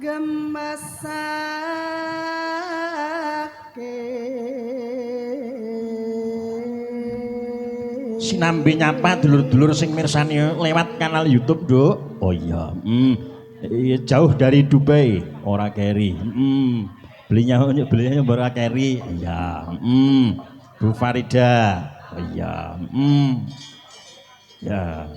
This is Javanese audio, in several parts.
Sinambi nyapa dulur-dulur sing mirsani lewat kanal YouTube, Nduk. Oh iya. Jauh dari Dubai, ora keri. Belinya ora keri. Iya. Bu Farida. Oh iya. Ya.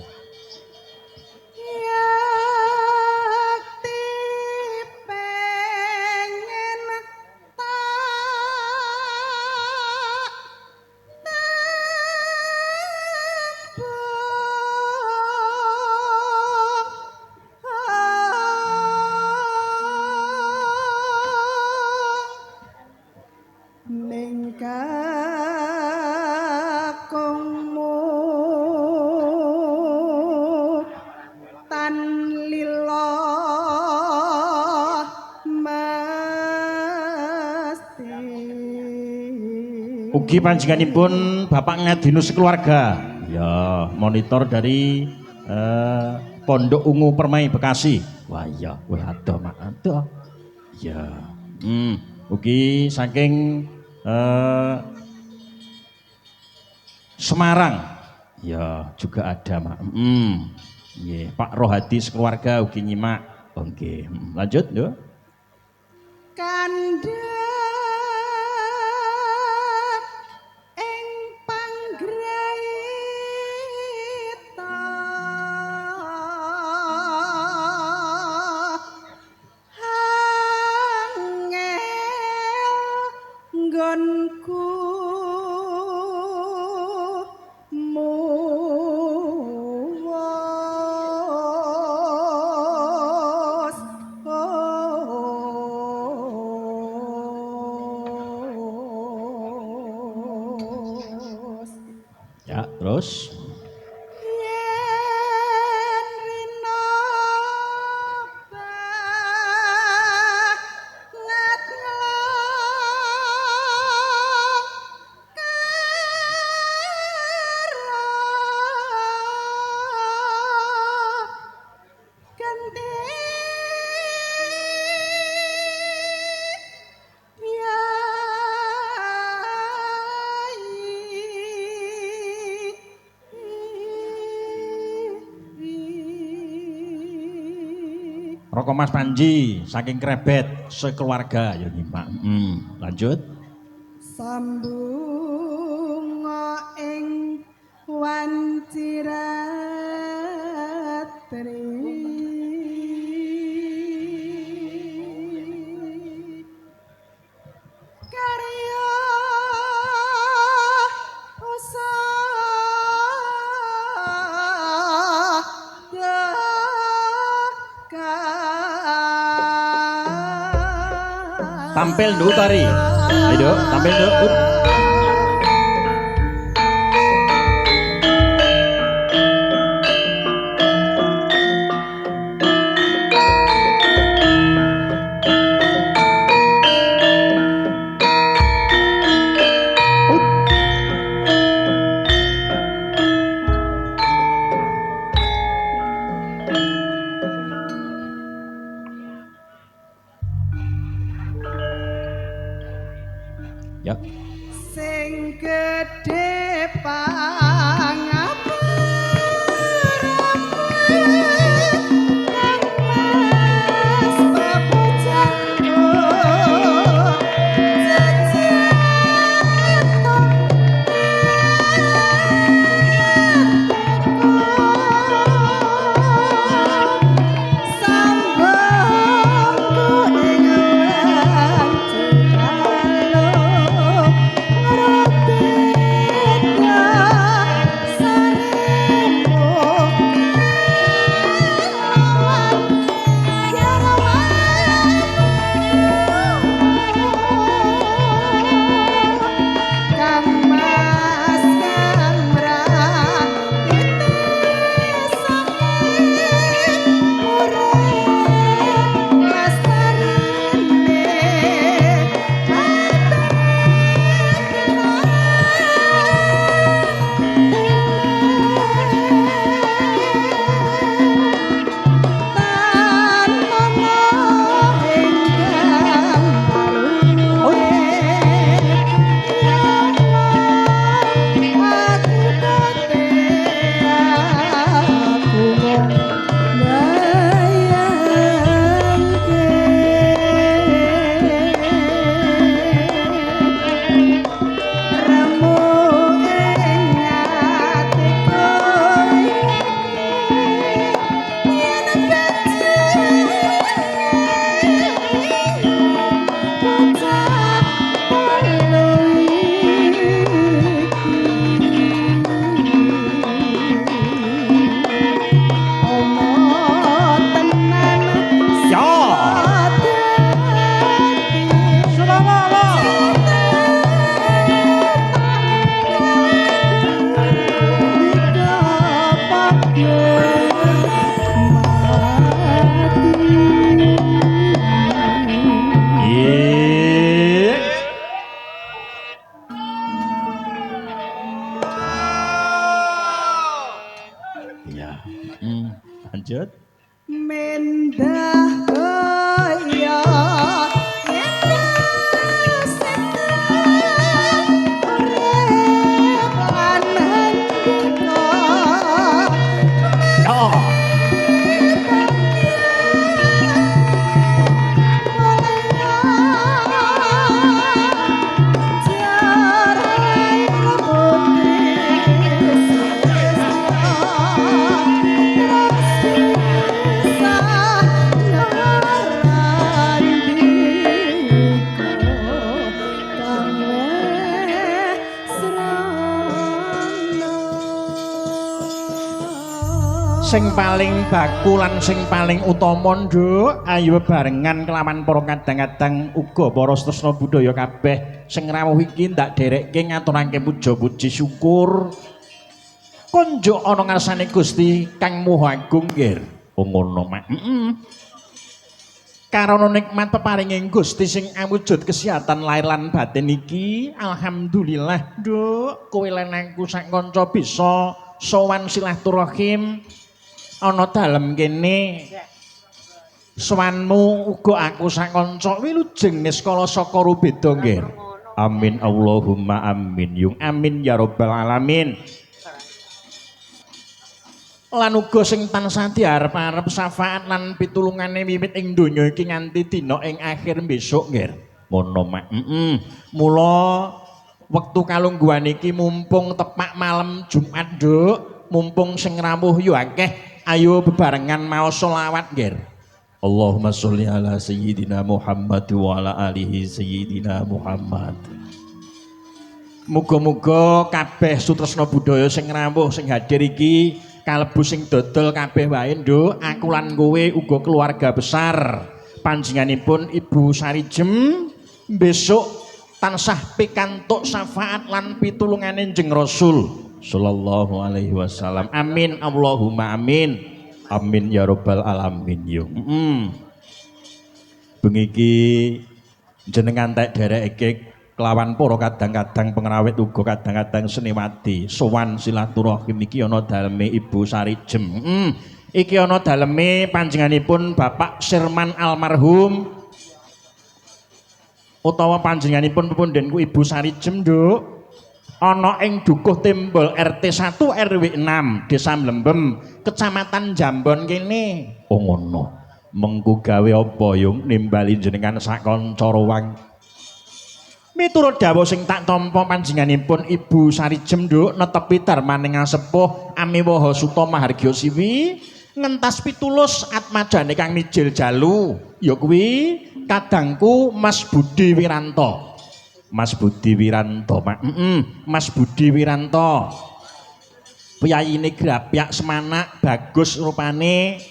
Ugi panjenenganipun Bapak Ngadinu sekeluarga. Ya, monitor dari Pondok Ungu Permai Bekasi. Wah iya, wah adoh mak adoh. Ya. Ugi saking Semarang. Ya, juga ada mak. Nggih, Pak Rohadi sekeluarga ugi nyimak. Oke, lanjut, Nduk. Kandha ya, terus Roko Mas Panji saking Krebet sekeluarga ya nyimak. Lanjut. Sambung ing wanciratri karya Tampil dulu tari. Ayo, tampil dulu. Ya. Sing gedhe pangapura sing paling baku lan sing paling utama nduk ayo barengan kelawan para kadang-kadang uga para tresna budaya kabeh sing rawuh iki ndak derekke ngaturake puja-puji syukur konjo ana ngarsane Gusti Kang Maha Agung nggih ngono mak karana nikmat peparinging Gusti sing awujud kesehatan lahir lan batin iki alhamdulillah nduk kowe lan aku sak kanca bisa sowan silaturahim ana dalem kene sowanmu uga aku sak kanca wilujeng niskala saka rubeda nggih amin Allahumma amin yung amin ya rabbal alamin lan uga sing tansah diarep-arep syafaat lan pitulungane wiwit ing donya iki nganti dina ing akhir besok nggih ngono mak mula wektu kalungguhan iki mumpung tepak malam Jumat nduk mumpung sing rawuh yo akeh ayo bebarengan maos selawat nggih Allahumma sholli ala sayyidina Muhammad wa ala alihi sayyidina Muhammad muga-muga kabeh sutresna budaya sing rawuh sing hadir iki kalebu sing dodol kabeh wae nduk aku lan kowe uga keluarga besar panjenenganipun Ibu Sarijem besok tansah pikantuk syafaat lan pitulungane Njeng Rasul sallallahu alaihi wasallam amin Allahumma amin amin ya rabbal alamin yo bengi iki jenengan tak dereke kelawan para kadang-kadang pengrawit uga kadang-kadang seniwati sowan silaturahim iki ana daleme Ibu Sarijem iki ana daleme panjenenganipun Bapak Sirman almarhum utawa panjenenganipun pepundhenku Ibu Sarijem nduk ana ing Dukuh Timbul RT 1 RW 6 Desa Mlembem Kecamatan Jambon kene oh ngono mengku gawe apa yung nimbali jenengan sak kanca rowang miturut dawuh sing tak tampa panjenenganipun Ibu Sarijem nduk netepi darmaning sepuh Amiwaha Suta Mahargya Siwi ngentas pitulus atmajane Kang Mijil Jalu ya kuwi kadangku Mas Budi Wiranto Mas Budi Wiranto Mas Budi Wiranto piyayine grapyak semanak bagus rupane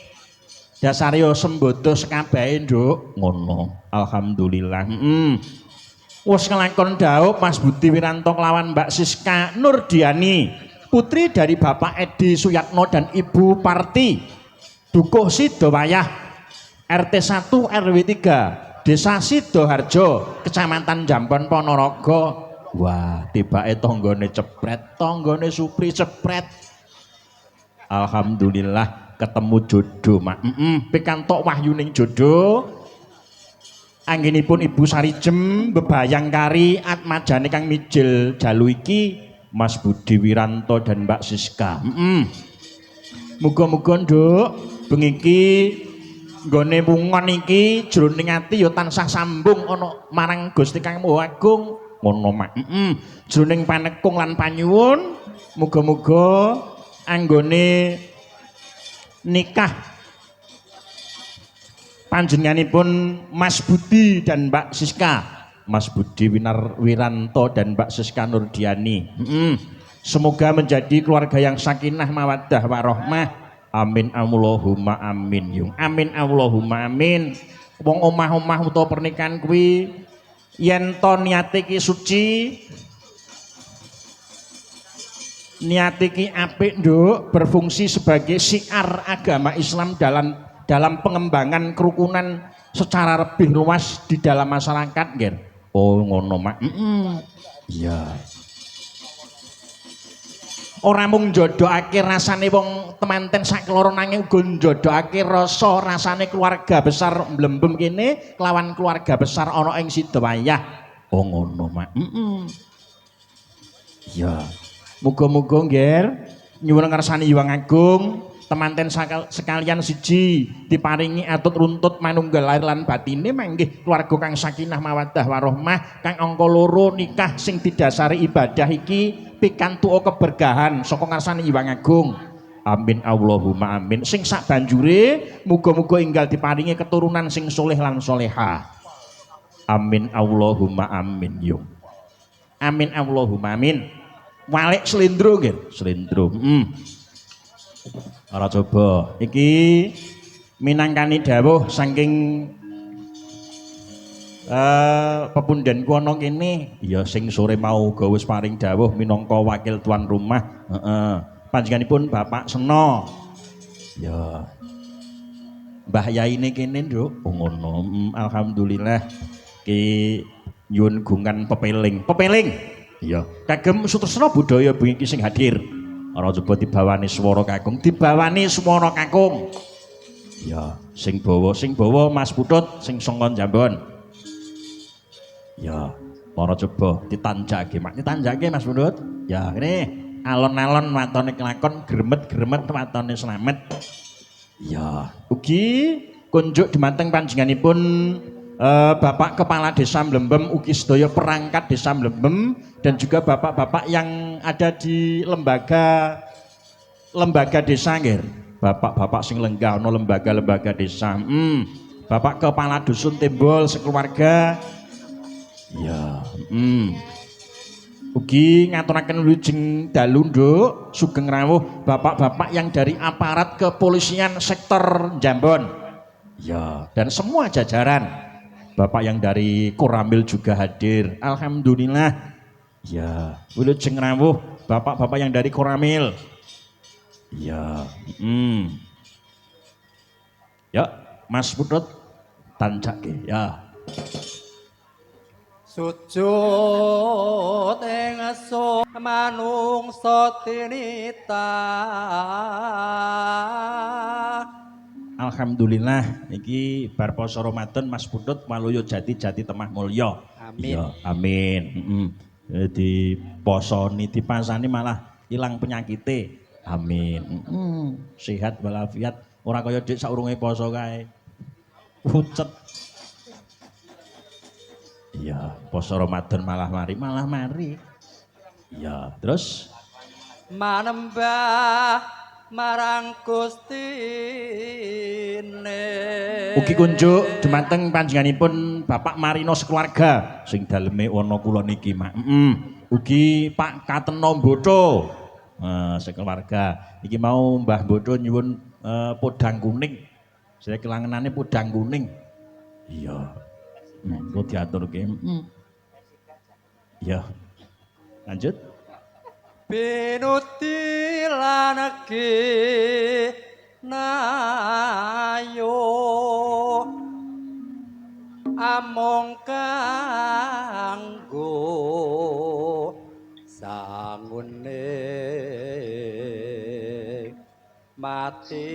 dasarya sembodo sekabehe nduk ngono alhamdulillah wis kelakon dawuh Mas Budi Wiranto kelawan Mbak Siska Nurdiani putri dari Bapak Edi Suyatno dan Ibu Parti Dukuh Sidowayah RT 1 RW 3 Desa Sidoharjo Kecamatan Jambon Ponorogo wah tibake tanggane cepret tanggane Supri cepret alhamdulillah ketemu jodoh mak pikantuk wahyuning jodoh anggenipun Ibu Sarijem bebayang kari atmajane Kang Mijil Jalu iki Mas Budi Wiranto dan Mbak Siska muga-muga nduk bengi iki nggone wungon iki jroning ati ya tansah sambung ana marang Gusti Kang Maha Agung ngono mak jroning panekung lan panyuwun muga-muga anggone nikah panjenenganipun Mas Budi dan Mbak Siska Mas Budi Wiranto dan Mbak Siska Nurdiani semoga menjadi keluarga yang sakinah mawaddah warahmah amin Allahumma amin yung amin Allahumma amin wong omah-omah utawa pernikahan kuwi yen to niate iki suci niate iki apik nduk berfungsi sebagai syiar agama Islam dalam pengembangan kerukunan secara lebih luas di dalam masyarakat nggih oh ngono mak iya ora mung njodohake rasane wong temanten sakeloro nanging uga njodohake rasa rasane keluarga besar Mlembem kene kelawan keluarga besar ana ing Sidowayah oh ngono mak ya muga-muga nggih nyuwun ngersani Hyang Agung temanten sekalian siji diparingi atut runtut manunggal lahir lan batine manggih keluarga kang sakinah mawaddah warahmah kang angka loro nikah sing didasari ibadah iki pikantuk keberkahan saka ngarsane Hyang Agung amin Allahumma amin sing sak banjure muga-muga enggal diparingi keturunan sing soleh lan soleha amin Allahumma amin yung amin Allahumma amin walik slendro nggih slendro Ora coba. Iki minangkani dawuh saking pepundhenku ana kene ya sing sore mau uga wis paring dawuh minangka wakil tuan rumah. Heeh. Panjenenganipun Bapak Sena. Ya. Mbah Yaine kene, Nduk. Oh ngono. Alhamdulillah ki nyuwun gungan pepeling. Pepeling. Iya. Kagem Sutresna budaya bengi iki sing hadir. Ora coba dibawani swara kakung, dibawani swara kakung. Ya, sing bawa Mas Putut sing sangka Jambon. Ya, ora coba ditanjake, Mak. Ditanjake Mas Putut. Ya, ngene alon-alon watone kelakon, gremet-gremet watone slamet. Ya, ugi kunjuk dumateng panjenenganipun Bapak Kepala Desa Mlembem, ugi sedaya perangkat Desa Mlembem dan juga bapak-bapak yang ada di lembaga desa nggih. Bapak-bapak sing lenggah ana lembaga-lembaga desa. Bapak Kepala Dusun Timbul sekeluarga. Ya, ugi ngaturaken wilujeng dalu Nduk sugeng rawuh bapak-bapak yang dari aparat kepolisian sektor Jambon. Ya, dan semua jajaran. Bapak yang dari Koramil juga hadir. Alhamdulillah. Ya, wilujeng rawuh bapak-bapak yang dari Koramil. Ya, ya, Mas Putut tancake ya. Sujud ing sun manungsa tinita. Alhamdulillah iki bar poso Ramadan Mas Putut maluyo jati temah mulya. Amin. Ya, amin. Di posoni dipasani malah ilang penyakite. Amin. Sehat walafiat, ora kaya dik saurunge poso kae. Pucet. Iya, poso Ramadan malah mari. Iya, terus Manembah marang Gustine. ugi kunjuk dumateng panjenenganipun Bapak Marino sekeluarga sing daleme ana kula niki, Mak. Ugi Pak Kateno Mbotho sekeluarga. Iki mau Mbah Mbotho nyuwun podang kuning. Saya kelangenane podang kuning. Iya. Kok diaturke. Iya. Lanjut. Pinuti laneke nayo among kanggo sangune mati.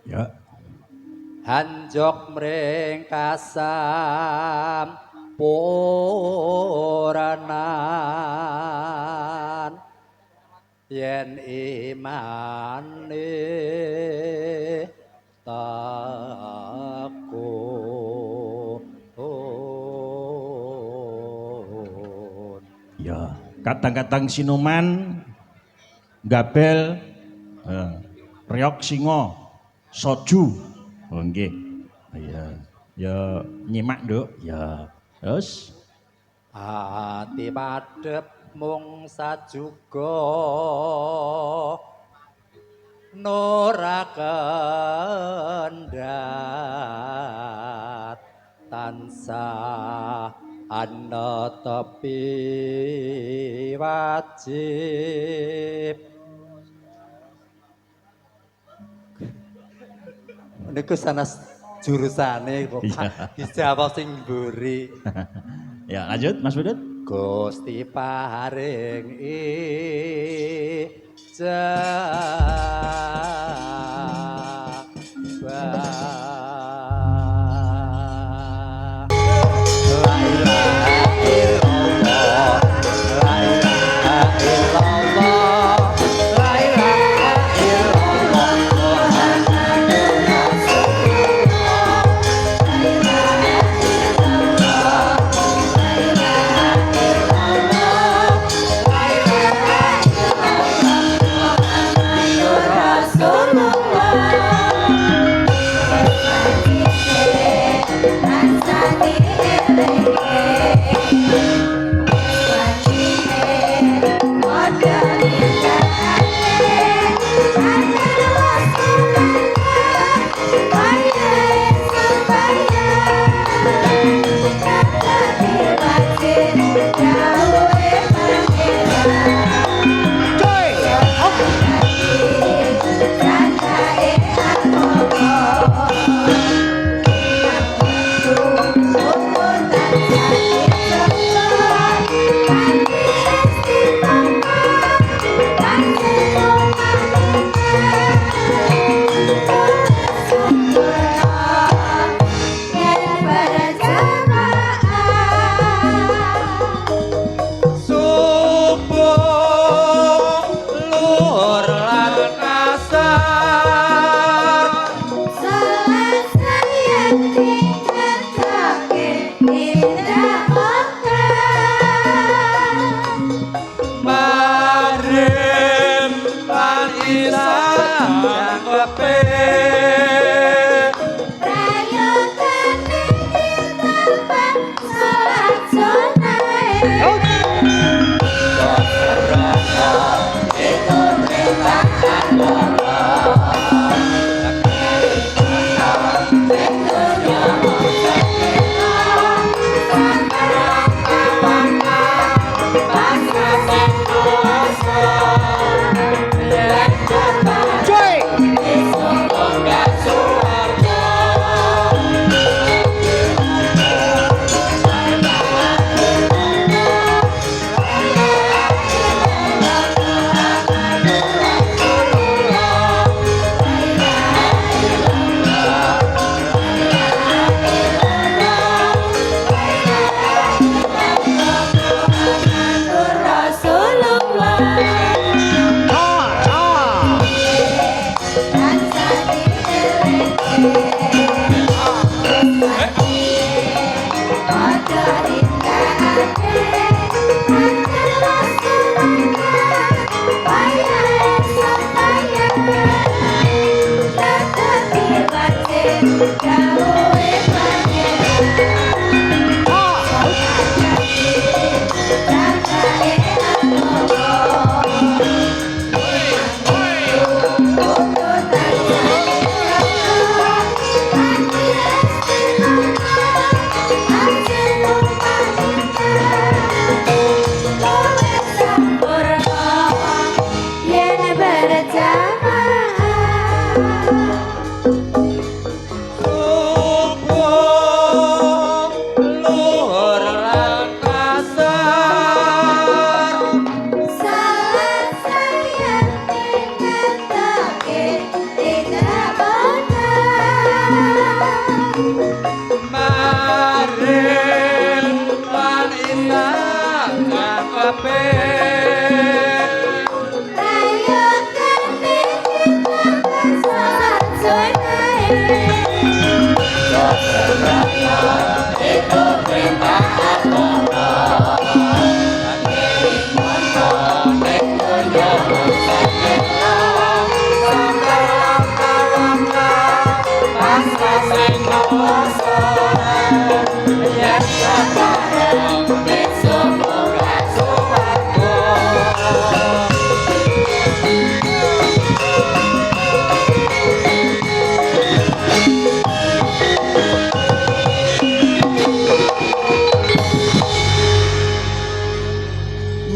Ya. Hanjok mring kasam puranan yen imane takun. Ya, kadang-kadang sinuman gabel reok singo soju. Oh nggih. Ya, ya nyimak, Nduk. Ya. Terus Ati padhep mung sajuga nora kendhat tansah ana tepi wajib. Niku sanes jurusane kok dijawab sing mburi. ya lanjut Mas Putut. Gusti paring ijabah. La ilaha illallah, la ilaha illallah, la ilaha illallah.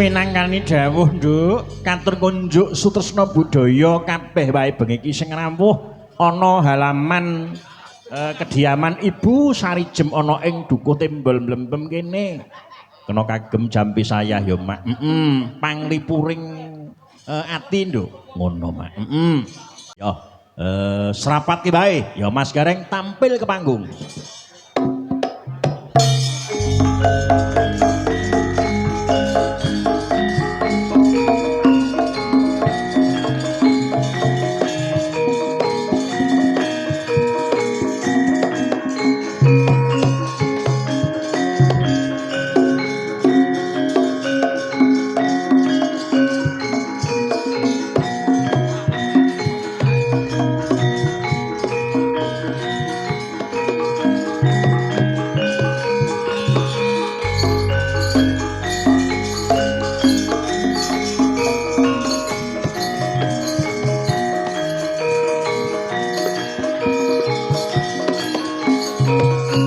Minangkani dawuh nduk katur kunjuk sutresna budaya kabeh wae bengi iki sing rawuh ana halaman kediaman Ibu Sarijem ana ing Dukuh Timbul Mlempem kene. Kena kagem jampi sayah ya Mak. Panglipuring ati nduk. Ngono Mak. Ya serapat ki bae ya Mas Gareng tampil ke panggung.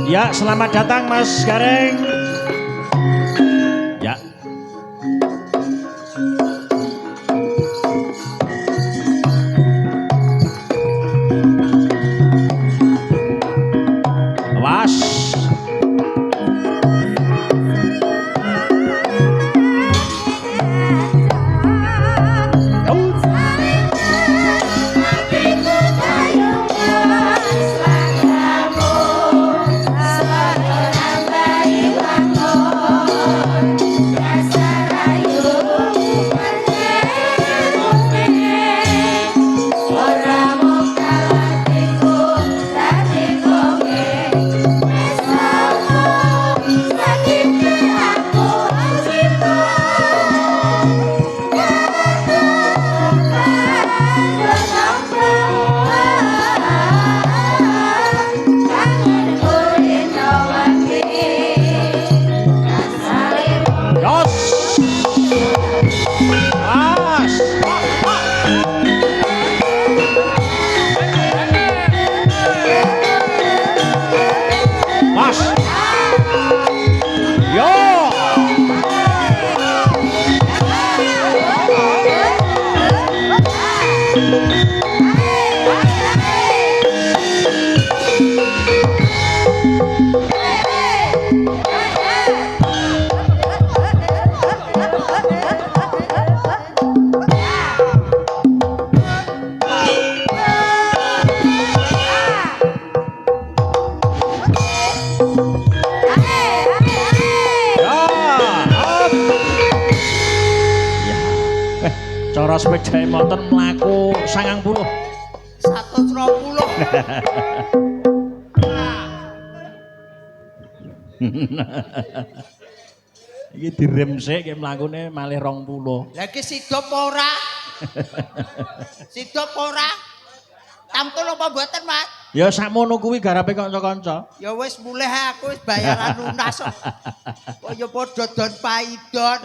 Ya, selamat datang Mas Gareng. Ya. Awas. Selamat Ya. Cara sepeda motor mlaku 90. 120. Iki direm sik ki mlakune malih 20. Lah iki sidup ora? Sidup ora? Tamtul apa mboten, Mas? Ya sakmono kuwi garape kanca-kanca. Ya wis mulih aku wis bayaran lunas kok. Kaya padha don paidon.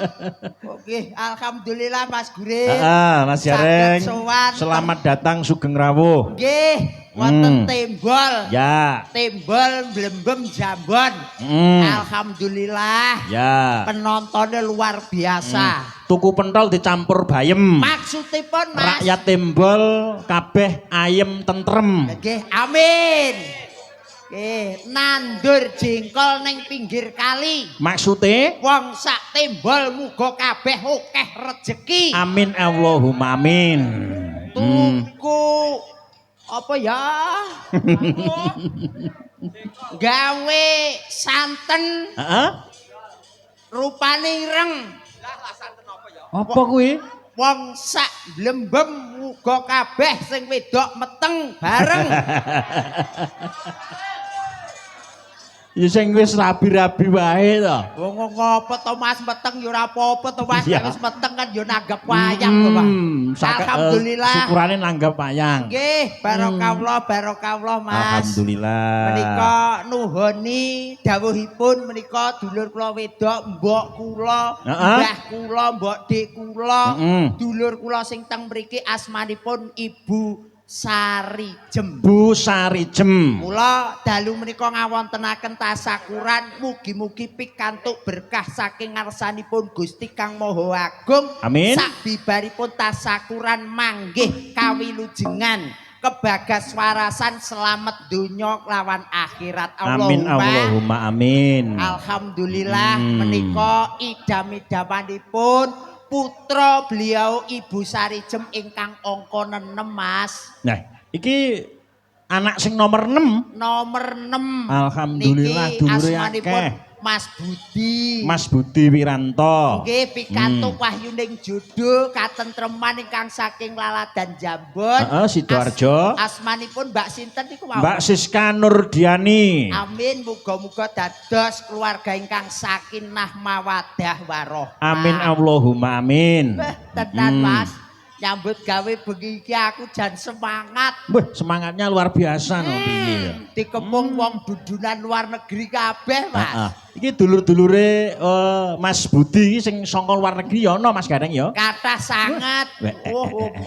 Oke, alhamdulillah Mas Gure. Heeh, Mas Jareng. Saged sowan. Selamat datang Sugeng Rawuh. Nggih, wonten tembol. Ya. Tembol Blembem Jambon. Alhamdulillah. Ya. Penontonnya luar biasa. Tuku pentol dicampur bayem. Maksudipun Mas. Rakyat tembol kabeh ayem tentrem. Nggih, amin. Nggih, nandur jengkol ning pinggir kali. Maksude? Wong sak tembol muga kabeh akeh rejeki. Amin Allahumma amin. Tuku apa ya? Gawe santen Heeh. rupane ireng. Apa kuwi? Wong sak blembem muga kabeh sing wedok meteng bareng. Ya sing wis rabi-rabi wae to. Wong ngopo to Mas meteng ya ora apa-apa to Mas. Iya. Wis meteng kan ya nanggap wayang to Pak. Alhamdulillah. Syukurane nanggap wayang. Nggih, barokah Mas. Alhamdulillah. Menika nuhoni dawuhipun menika dulur kula wedok, mbok kula, mbah kula, mbok dik kula, dulur kula sing teng mriki asmanipun Ibu Sarijem. Bu Sarijem. Mula dalu menika ngawontenaken tasakuran mugi-mugi pikantuk berkah saking ngarsanipun Gusti Kang Maha Agung. Amin. Sabibaripun tasakuran manggih kawilujengan kebagas warasan selamat donya lawan akhirat. Amin Allahumma amin. Alhamdulillah menika idam-idamanipun putra beliau Ibu Sarijem ingkang angka 6 Mas. Nah, iki anak sing nomor 6. Nomor 6. Alhamdulillah Niki dulure asmanipun akeh. Mas Budi. Mas Budi Wiranto. Nggih pikantuk wahyuning jodoh katentreman ingkang saking Laladan Jambon. Heeh, Sidoarjo. Asmanipun Mbak sinten niku wau? Mbak Siska Nurdiani. Amin, muga-muga dados keluarga ingkang sakinah mawaddah warohmah. Amin Allahumma amin. Tenan Mas, nyambut gawe bengi iki aku jan semangat. Wah, semangatnya luar biasa no piye. Dikepung wong dudunan luar negeri kabeh, Mas. Heeh. Iki dulur-dulure Mas Budi iki sing saka luar negeri ya ono Mas Gareng ya. Kathah sangat. Weh.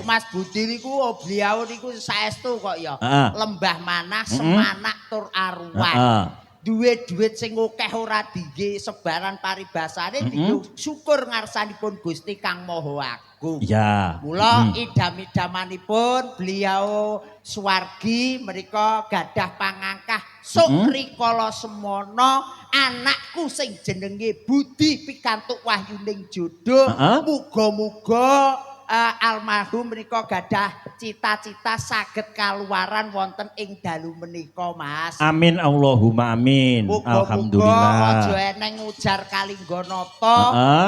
Mas Budi niku beliau niku saestu kok ya. Heeh. Lembah manah semanak tur aruan. Heeh. Duit-duit sing akeh ora dingge sebaran paribasane diyo syukur ngarsanipun Gusti Kang Maha Agung. Iya. Mula idam-idamanipun beliau suwargi menika gadah pangangkah sok rikala semono anakku sing jenenge Budi pikantuk wahyuning jodoh. Muga-muga almarhum menika gadah cita-cita saged kaluwaran wonten ing dalu menika Mas. Amin Allahumma amin. Alhamdulillah. Aja eneng ujar Kalingganata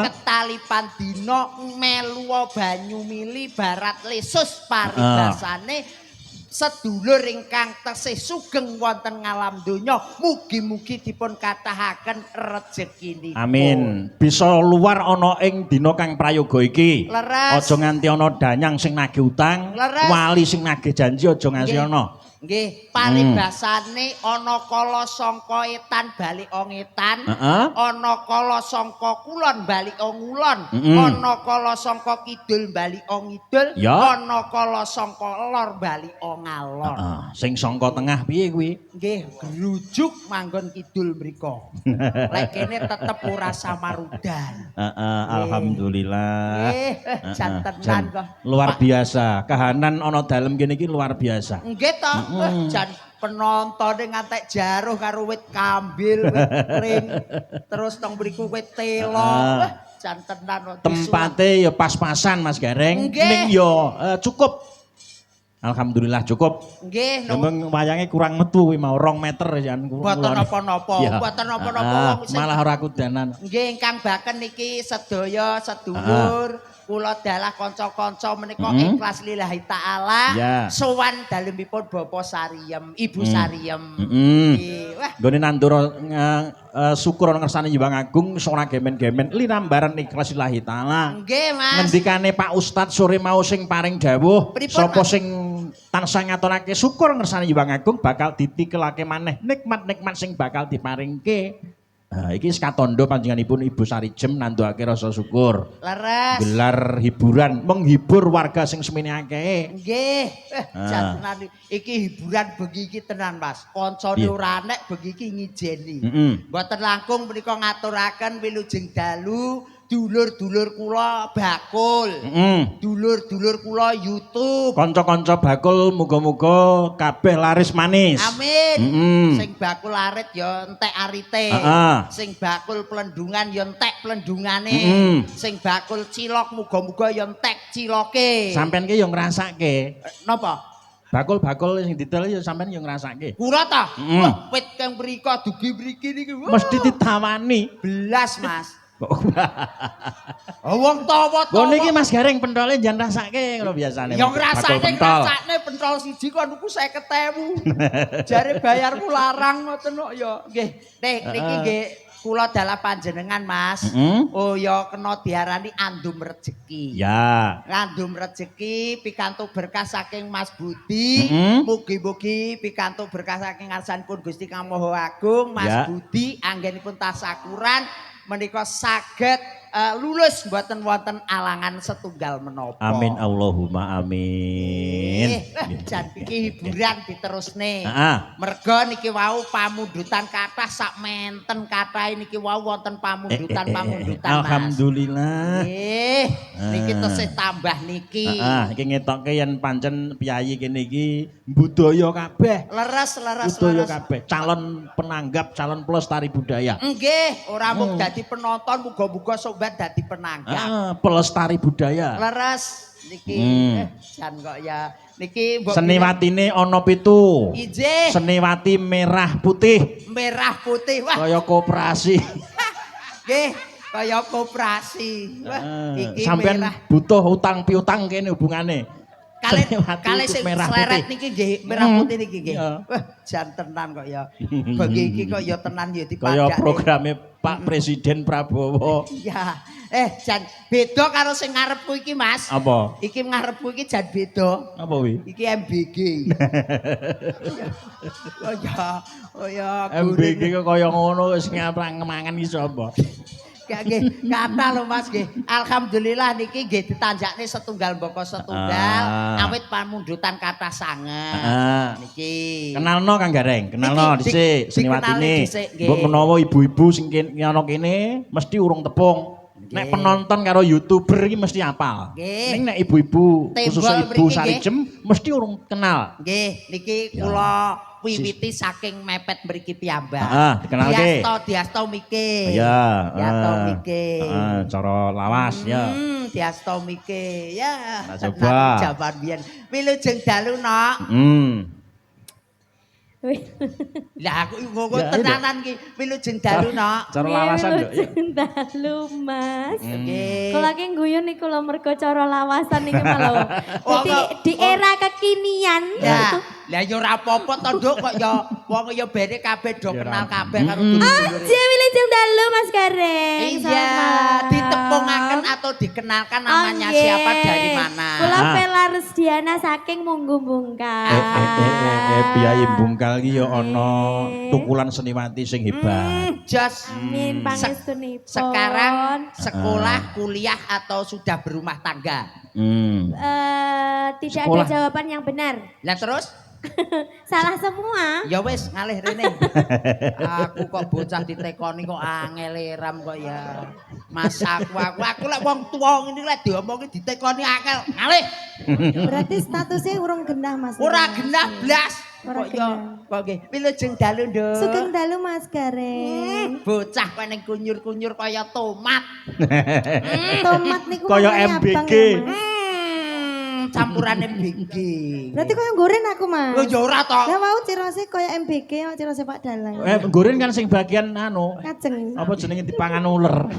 ketalipan dina melu banyu mili barat lesus paribasane sedulur ingkang tesih sugeng wonten ngalam donya mugi-mugi dipun katahaken rezekinipun. Amin. Bisa luar ana ing dina kang prayoga iki. Leres. Aja nganti ana danyang sing nagih utang, Leres. wali sing nagih janji aja nganti ana. Nggih, paribasane ana kala sangka etan bali ongetan, Heeh. ana kala sangka kulon bali ngulon, Mm-mm. ana kala sangka kidul bali ngidul, Ya. ana kala sangka lor bali ngalor. Heeh, sing sangka tengah piye kuwi? Nggih, gerujuk manggon kidul mriko. Lek kene tetep ora samarudan. Heeh, alhamdulillah. Nggih, jan tenan kok. Luar biasa. Kahanan ana dalem kene iki luar biasa. Nggih to, jan penontone ngantek jaruh karo wit kambil, wit pring, terus teng mriku wit telo. Wah, jan tenan kok. Tempate ya pas-pasan Mas Gareng. Nggih. Ning ya cukup. Alhamdulillah cukup. Nggih, Emang wayange kurang metu kuwi mau 2 meter jan mboten kulon. napa-napa, Ya. mboten napa-napa wong sing Malah ora kudanan. nggih ingkang baken niki sedaya sedulur kula dalah kanca-kanca menika ikhlas lillahi taala Ya. sowan dalemipun Bapak Sariem, Ibu Sariem. Nggih, wah Nggone nandura syukur ana ngersane Hyang Agung ora gemen-gemen linambaran ikhlas lillahi taala. nggih Mas. Ngendikane Pak Ustadz sore mau sing paring dawuh Pripun, sapa Mas? sing tansah ngaturake syukur ngersane Hyang Agung bakal ditikelake maneh nikmat-nikmat sing bakal diparingke. Iki sekatondo panjenenganipun Ibu Sarijem nanduake rasa syukur. Leres. Gelar hiburan menghibur warga sing semene akeh. Nggih, jan tenan iki hiburan bengi iki tenan Mas. Kancane Piye? ora nek bengi iki ngijeni. Heeh. Mboten langkung menika ngaturaken wilujeng dalu dulur-dulur kula bakul. Heeh. Dulur-dulur kula YouTube. Kanca-kanca bakul muga-muga kabeh laris manis. Amin. Mm-mm. Sing bakul arit ya entek arite. Heeh. Sing bakul plendungan ya entek plendungane. Mm-mm. Sing bakul cilok muga-muga ya entek ciloke. Sampeyan ki yo ngrasake. Napa? Bakul-bakul sing didol yo sampeyan yo ngrasake. Kura ta? Mm. Wah, wit kang mriko dugi mriki niki. wah, Mesti ditawani. belas, Mas. Wong tawa-tawa. Ngono iki Mas Gareng pentole jan rasake ngono biasane. Ya Bakul ngrasake pentol. ngrasakne pentol siji kok nuku 50.000. Jare bayarku larang ngoten kok ya. Nggih, niki nggih kula dalah panjenengan Mas. Heeh. Oh ya kena diarani andum rejeki. Ya. Ngandum rejeki pikantuk berkah saking Mas Budi. Mm-mm. Mugi-mugi pikantuk berkah saking ngarsanipun Gusti Kang Maha Agung, Mas Ya. Budi anggenipun tasakuran menika saged lulus mboten wonten alangan setunggal menapa. Amin Allahumma amin. Jan iki hiburan diterusne. Heeh. Merga niki wau pamundutan kathah sak menten kathah niki wau wonten pamundutan-pamundutan Mas. Alhamdulillah. Nggih, niki tesih tambah niki. Heeh, iki ngetokke yen pancen piyayi kene iki budaya kabeh. Leres. Budaya kabeh, calon penanggap, calon pelestari budaya. Nggih, ora mung dadi penonton, muga-muga sobat dadi penanggap. Pelestari budaya. Leres niki jan kok ya niki mbok Seniwatine ana 7. Ijih, Seniwati merah putih merah putih. Wah, kaya koperasi. nggih, kaya koperasi. Wah, iki Sampeyan merah. butuh utang piutang kene hubungane. Kali sing merah sleret putih. niki nggih merah putih niki nggih. Iya. Wah, jan tenan kok ya. Bagi iki kok ya tenan ya Kaya dipadake. programe Pak Presiden Prabowo. Ya, jan beda karo sing ngarepku iki, Mas. Apa? Iki ngarepku iki jan beda. Apa wi? Iki MBG. Oh ya, MBG kok kaya ngono wis ngaprang mangan iki sapa? nggih, kata lho Mas nggih. Alhamdulillah niki nggih ditanjakne setunggal mboko setunggal awit pamundutan kathah sanget. Heeh. Niki. Kenalno Kang Gareng, kenalno Niki, dhisik dikenali Seniwatine. dhisik, nggih. Mbok menawa ibu-ibu sing ana kene mesti urung tepung. Nek Nggih. penonton karo YouTuber iki mesti apal. Nggih. Ning nek ibu-ibu Tembok khususnya Ibu mriki, nggih. Sarijem mesti urung kenal. Nggih, niki Ya. kula wiwiti saking mepet mriki piyambak. Heeh, dikenalke. Diasto mike. Ya, Diasto mike. cara lawas ya. Diasto mike. Ya. Nah, tenan coba. Jaman biyen. Wilujeng dalu, Nok. Lah aku ngomong Ya, tenanan ki wilujeng dalu, Nok. Cara lawasan lho. ya. Dalu Mas. Nggih. Kula ki guyon niku lho mergo cara lawasan niki malah. Oh, Dadi kok- di era kekinian. Ya, lah ya ora apa-apa to, Nduk, kok ya Wong ya bene kabeh do Ya, kenal Ram. kabeh karo dulur-dulure. Aja Wilujeng Dalu Mas Gareng. Iya, Selamat malam. ditepungaken atau dikenalkan namanya Oke. siapa dari mana? Kula Ah. Vela Rusdiana saking Munggu Bungkal. Biayi bungkal iki ya ana tukulan seniwati sing hebat. Jos. Amin pangestunipun. Sekarang sekolah, kuliah atau sudah berumah tangga? Tidak Sekolah. ada jawaban yang benar. Lah terus? Salah semua. Ya wis ngalih rene. Aku kok bocah ditekoni kok angel ram kok ya. Mas aku lek wong tuwa ngene lek diomongi ditekoni angel. Ngalih. Berarti statusnya urung genah Mas. Ora genah blas. Ora Kok ya genah. kok nggih. Wilujeng dalu, Nduk. Sugeng dalu Mas Gareng. Bocah kok ning kunyur-kunyur kaya tomat. Tomat niku Kaya warnanya MBG. abang ya, Mas. Campurane MBG. Berarti kaya goreng aku Mas. Oh ya ora to. Lah mau cirose kaya MBG, mau cirose Pak Dalang. Goren kan sing bagian anu, Kajeng. apa jenenge dipangan uler.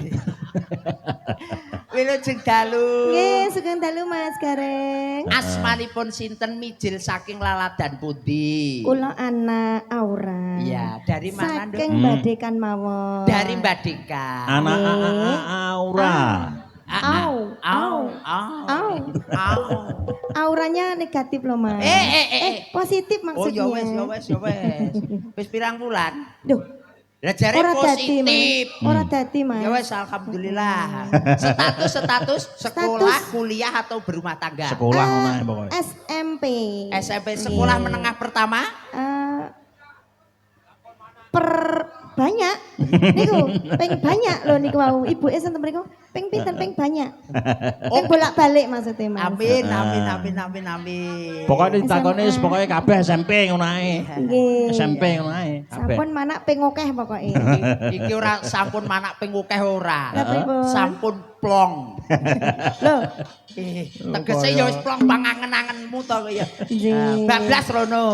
Wilujeng dalu. Nggih, sugeng dalu Mas Gareng. Asmanipun sinten mijil saking laladan pundi? Kula anak Aura. Iya, dari mana, Nduk? Saking Badekan mawon. Dari Mbak Dika. Anak Aura. Au, au, au. Auranya negatif loh Mas. Positif Oh maksudnya. ya wes. Wis pirang bulan? Duh, Lah jare ora dadi positif. Mas. Ora dadi Mas. Ya wes alhamdulillah. Status sekolah, kuliah atau berumah tangga? Sekolah ngono ae pokoke. SMP. SMP sekolah menengah pertama? Banyak. Niku peng banyak loh niku wau. Ibu enten mriku peng pinten peng banyak. Peng bolak-balik maksudnya Mas. Amin. Pokoknya ditakoni wis pokoke kabeh SMP ngono ae. Nggih. SMP ngono ae. Kabeh. Sampun manak peng akeh pokoke. Iki ora sampun manak pengukeh ora. Lah pripun? Sampun plong. Loh, Tegese ya wis plong pangangen-angenmu to kok ya. nggih. Bablas rono.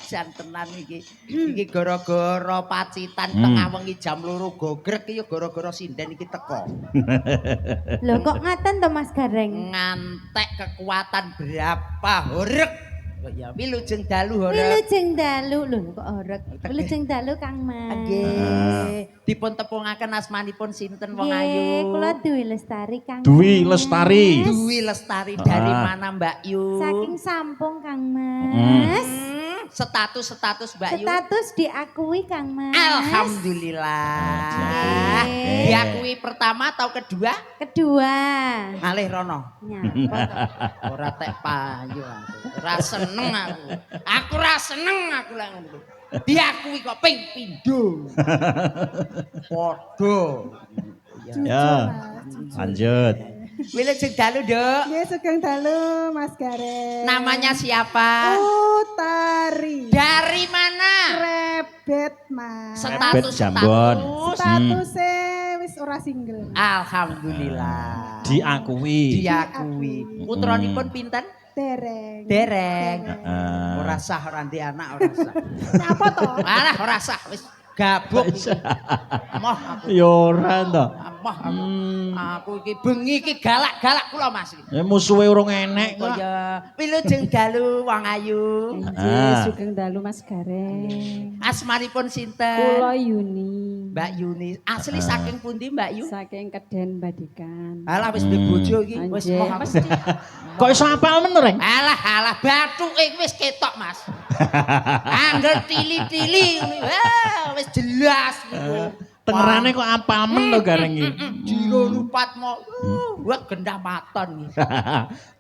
Jan tenan iki. Iki gara-gara pacitan tengah wengi jam 2 gogrek iki ya gara-gara sinden iki teko. Loh kok ngaten to Mas Gareng? Ngantek kekuatan berapa horeg. Kok ya wilujeng dalu horeg. Wilujeng Dalu lho kok orek. Wilujeng Dalu Kang Mas. Nggih. Dipun tepungaken asmanipun sinten wong Nggih, ayu? kula Dwi Lestari Kang. Dwi Mas. Lestari. Dwi Lestari dari Ah. mana Mbak Yu? Saking Sampung Kang Mas. Status Mbak Yu? Status diakui Kang Mas. Alhamdulillah. Oke. Diakui pertama atau kedua? Kedua. Ngalih rono. Nyapa to? Ora tek payu aku. Ora seneng aku. Aku ora seneng aku lek ngono. Diakui kok ping pindho. Padha. Ya. Lanjut. Wilujeng dalu, Nduk. Nggih sugeng dalu Mas Gareng. Namanya siapa? Utari. Dari mana? Rebet Mas. Status Jambon. Statusnya wis ora single. Alhamdulillah. Diakui. Diakui. Putranipun pinten? Dereng. Dereng. Heeh. Ora sah ora ndek anak ora sah. Apa to? Alah ora sah wis gabuk. Moh aku. Ya ora to. Moh aku. Aku iki bengi iki galak-galak kula Mas. Musuhe urung enek kok. Kaya wilujeng dalu wong ayu. Ah. Sugeng dalu Mas Gareng. Asmanipun sinten? Kula Yuni. Mbak Yuni. Asli saking pundi Mbak Yu? Saking Keden Badikan. Alah wis duwe bojo iki wis Anjir. moh aku. Kok iso apal men, Reng? Alah bathuke wis ketok Mas. Angger tili-tili ngene. Wah, wis jelas niku. Tengerane kok apal men to Gareng iki. Jiro lupat mau. Wah gendah maton iki.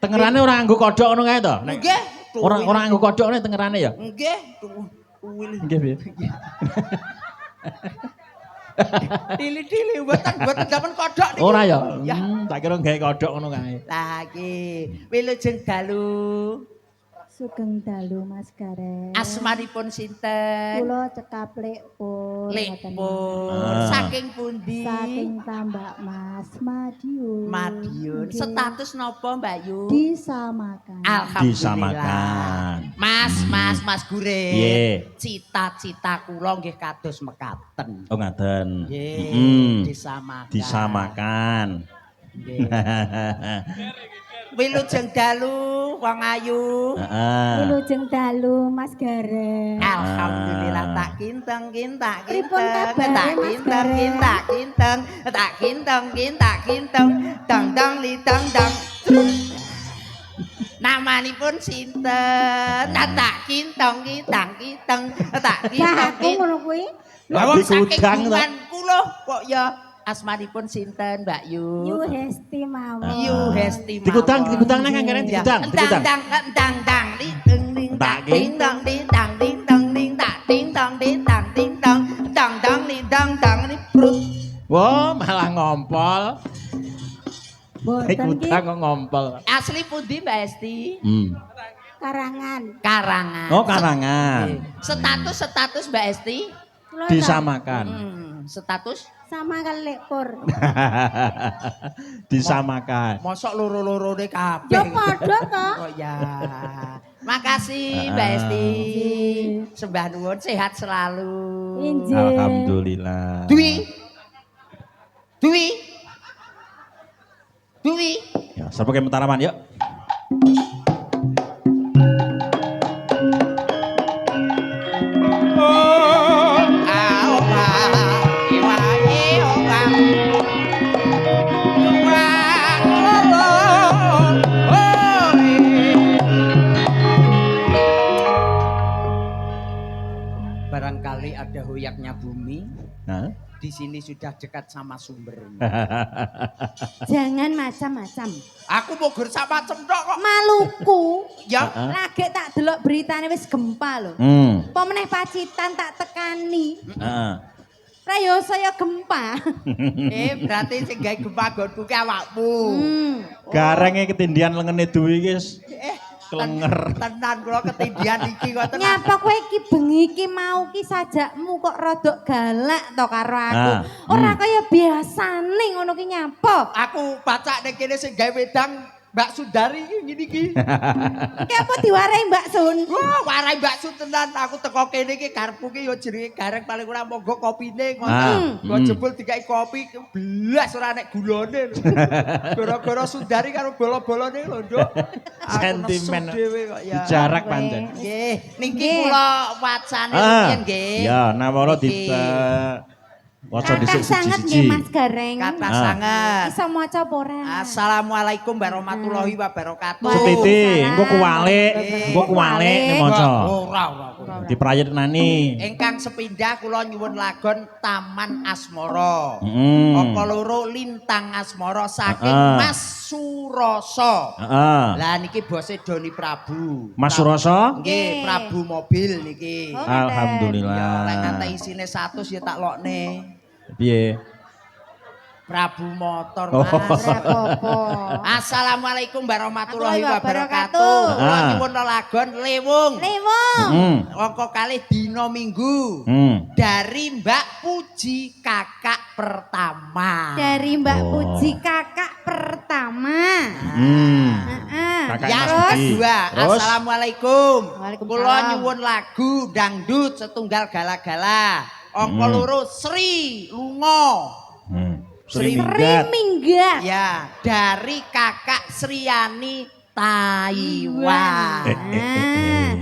Tengerane ora nganggo kodhok ngono kae to? Nek Nggih. ora nganggo kodhok nek tengerane ya. Nggih. Tuwil. Nggih, piye? Tili-tili mboten damen kodhok niki. Ora ya. Ya. Tak kira gawe kodhok ngono kae. Lah iki wilujeng dalu. Sugeng dalu Mas Gareng. Asmanipun sinten? Kula cekaplek pun. Lekpun. Ah. Saking pundi? Saking Tambak Mas Madiun. Madiun. Nggih. Status napa Mbak Yu? Disamakan. Alhamdulillah. Disamakan. Mas Gure. Piye? Cita-cita kula nggih kados mekaten. Oh ngaten. Nggih, disamakan. Disamakan. Nggih. Wilujeng dalu wong ayu. Heeh. Wilujeng dalu Mas Gareng. Alhamdulillah tak kinteng Pripun kabare, Mas tak kinteng dang dang li dang dang. Namanipun sinten? Tak kinteng tak Lah aku kinteng. ngono kuwi. Lah wong saking Kudang, toh. hubunganku lho kok ya asmanipun sinten Mbak Yu? Yu Hesti mawon. Yu Hesti. Dikutang nang kangkaren dikutang. Dang li ding ding tak ding dang di dang ding dang ding tak ding dang di dang ding dang dang dang li dang dang li prut. Wah, malah ngompol. Boten ki Dikutang kok ngompol. Asli pundi Mbak Hesti? karangan. Karangan. Oh, karangan. Status Mbak Hesti? Kula Disamakan. Status sama kalek pur. Disamakan. mosok loro-lorone kabeh. Ya padha to. Oh ya. Makasih Mbak Hesti. Sembah nuwun sehat selalu. Injih. Alhamdulillah. Dwi. Ya, serba ke Mataraman yuk. Barangkali ada hoyaknya bumi. Nah. Di sini sudah dekat sama sumbernya. Jangan macam-macam. Aku mau gersa macem dok kok. Maluku. Ya. Lagi tak delok beritane wis gempa lho. Apa meneh Pacitan tak tekani. Heeh. Rayo saya gempa. Berarti sing gawe gempa gonku ki awakmu. Garenge ketindian lengene Dwi iki wis klenger. Tenan kula ketindian iki kok tenan. Nyapa kowe iki bengi iki mau ki sajakmu kok rodok galak to karo aku. Ora kaya biasane ngono ki nyapa. Aku baca ning kene sing gawe wedang Mbak Sundari iki ngene iki. Ki apa diwarai Mbak Sun? Wah, warai Mbak Sun tenan. Aku teko kene iki karepku ki ya jenenge gareng paling ora monggo kopine ngono. Gua jebul dikai kopi blas ora nek gulane. Gara-gara Sundari karo bolo-bolone lho, Nduk. Sentimen. Dhewe kok ya. Jarak pancen. Nggih, niki kula wacane rumiyin nggih. Ya, nawara di waca Kathah dhisik sanget siji-siji. nggih Mas Gareng. Kathah sanget. Iso maca apa ora? Assalamualaikum warahmatullahi wabarakatuh. Setiti, engko kuwalik ning maca. Ora. Diprayitnani. Ingkang sepindah kula nyuwun lagon Taman Asmara. Heeh. Apa loro Lintang Asmara saking Mas Suroso. Heeh. Lah niki bose Doni Prabu. Mas Suroso? Nggih, Prabu mobil niki. Oh, Ya, Alhamdulillah. lek ngantek isine 100 ya tak lokne. Piye? Prabu motor, Oh. Mas. Rapopo. Assalamualaikum warahmatullahi Wabarakatuh. wabarakatuh. Kula Ah. nyuwun lagon Lewung. Lewung. Angka kalih dina Minggu. Dari Mbak Puji kakak pertama. Dari Mbak Oh. Puji kakak pertama. Heeh. Kakak Yang Mas Budi. kedua, Terus? Assalamualaikum. Waalaikumsalam. Kula nyuwun lagu dangdut setunggal gala-gala. Angka loro Sri Lunga. Sri Sri Minggat. Minggat. Ya, dari kakak Sriani Taiwan.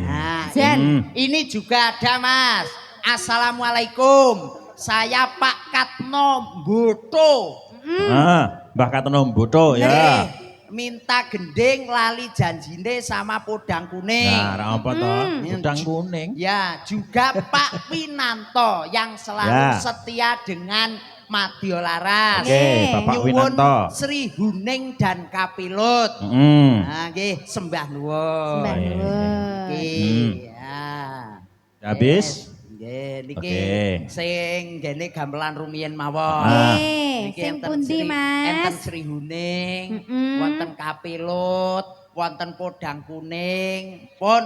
Nah, Jen. ini juga ada Mas. Assalamualaikum. Saya Pak Katno Boto. Mbah Katono Boto ya. Nih, minta gending lali janjine sama podang kuning. Nah, ra apa to? Udang kuning. Ya, juga Pak Winanto yang selalu Ya. setia dengan Madya Laras. Oke, Bapak Nyuwun Winanto. Sri Huning dan Kapilut. Nah, nggih, sembah nuwun. Sembah nuwun. Nggih, ya. Habis? Nggih, niki Oke. sing gene gamelan rumiyin mawon. Nggih, Niki sing enten pundi, Mas? Enten Sri Huning, wonten Kapilut, wonten Podang Kuning, pun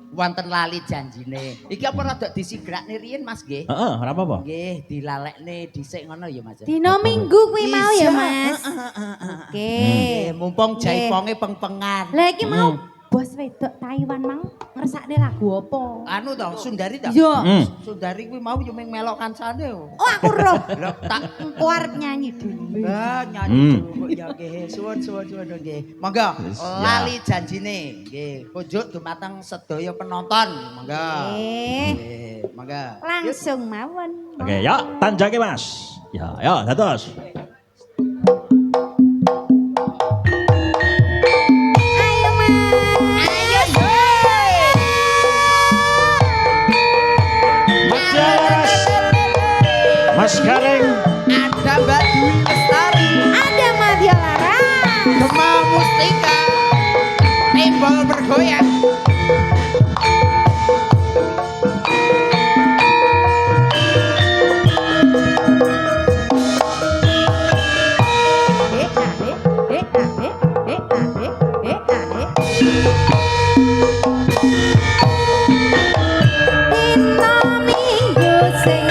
wonten lali janjine. Iki apa rada disigrakne riyin Mas nggih? Heeh, ora apa-apa. Nggih, dilalekne dhisik ngono ya Mas. Dino Minggu kuwi mau ya Bisa. Mas. Oke. Nggih, mumpung jaiponge peng-pengan. Lah iki mau bos wedok Taiwan mang ngersakne lagu apa? Anu toh, Sundari toh? Yo. Sundari kuwi mau yo ming melok kancane yo. Oh aku roh. Lho tak Engko arep nyanyi dhewe. nyanyi dulu ya nggih. Suwun nggih. Monggo Yes, lali janjine nggih. Kunjuk dumateng sedaya penonton. Monggo. Nggih, monggo. Langsung mawon. Oke, ya tanjake Mas. Ya, dados. Ayo Mas. Mas Gareng. Ada Mbak Dwi Lestari, Ada Madya Lara. Gema Mustika, Timbul bergoyang. Dino minggu sing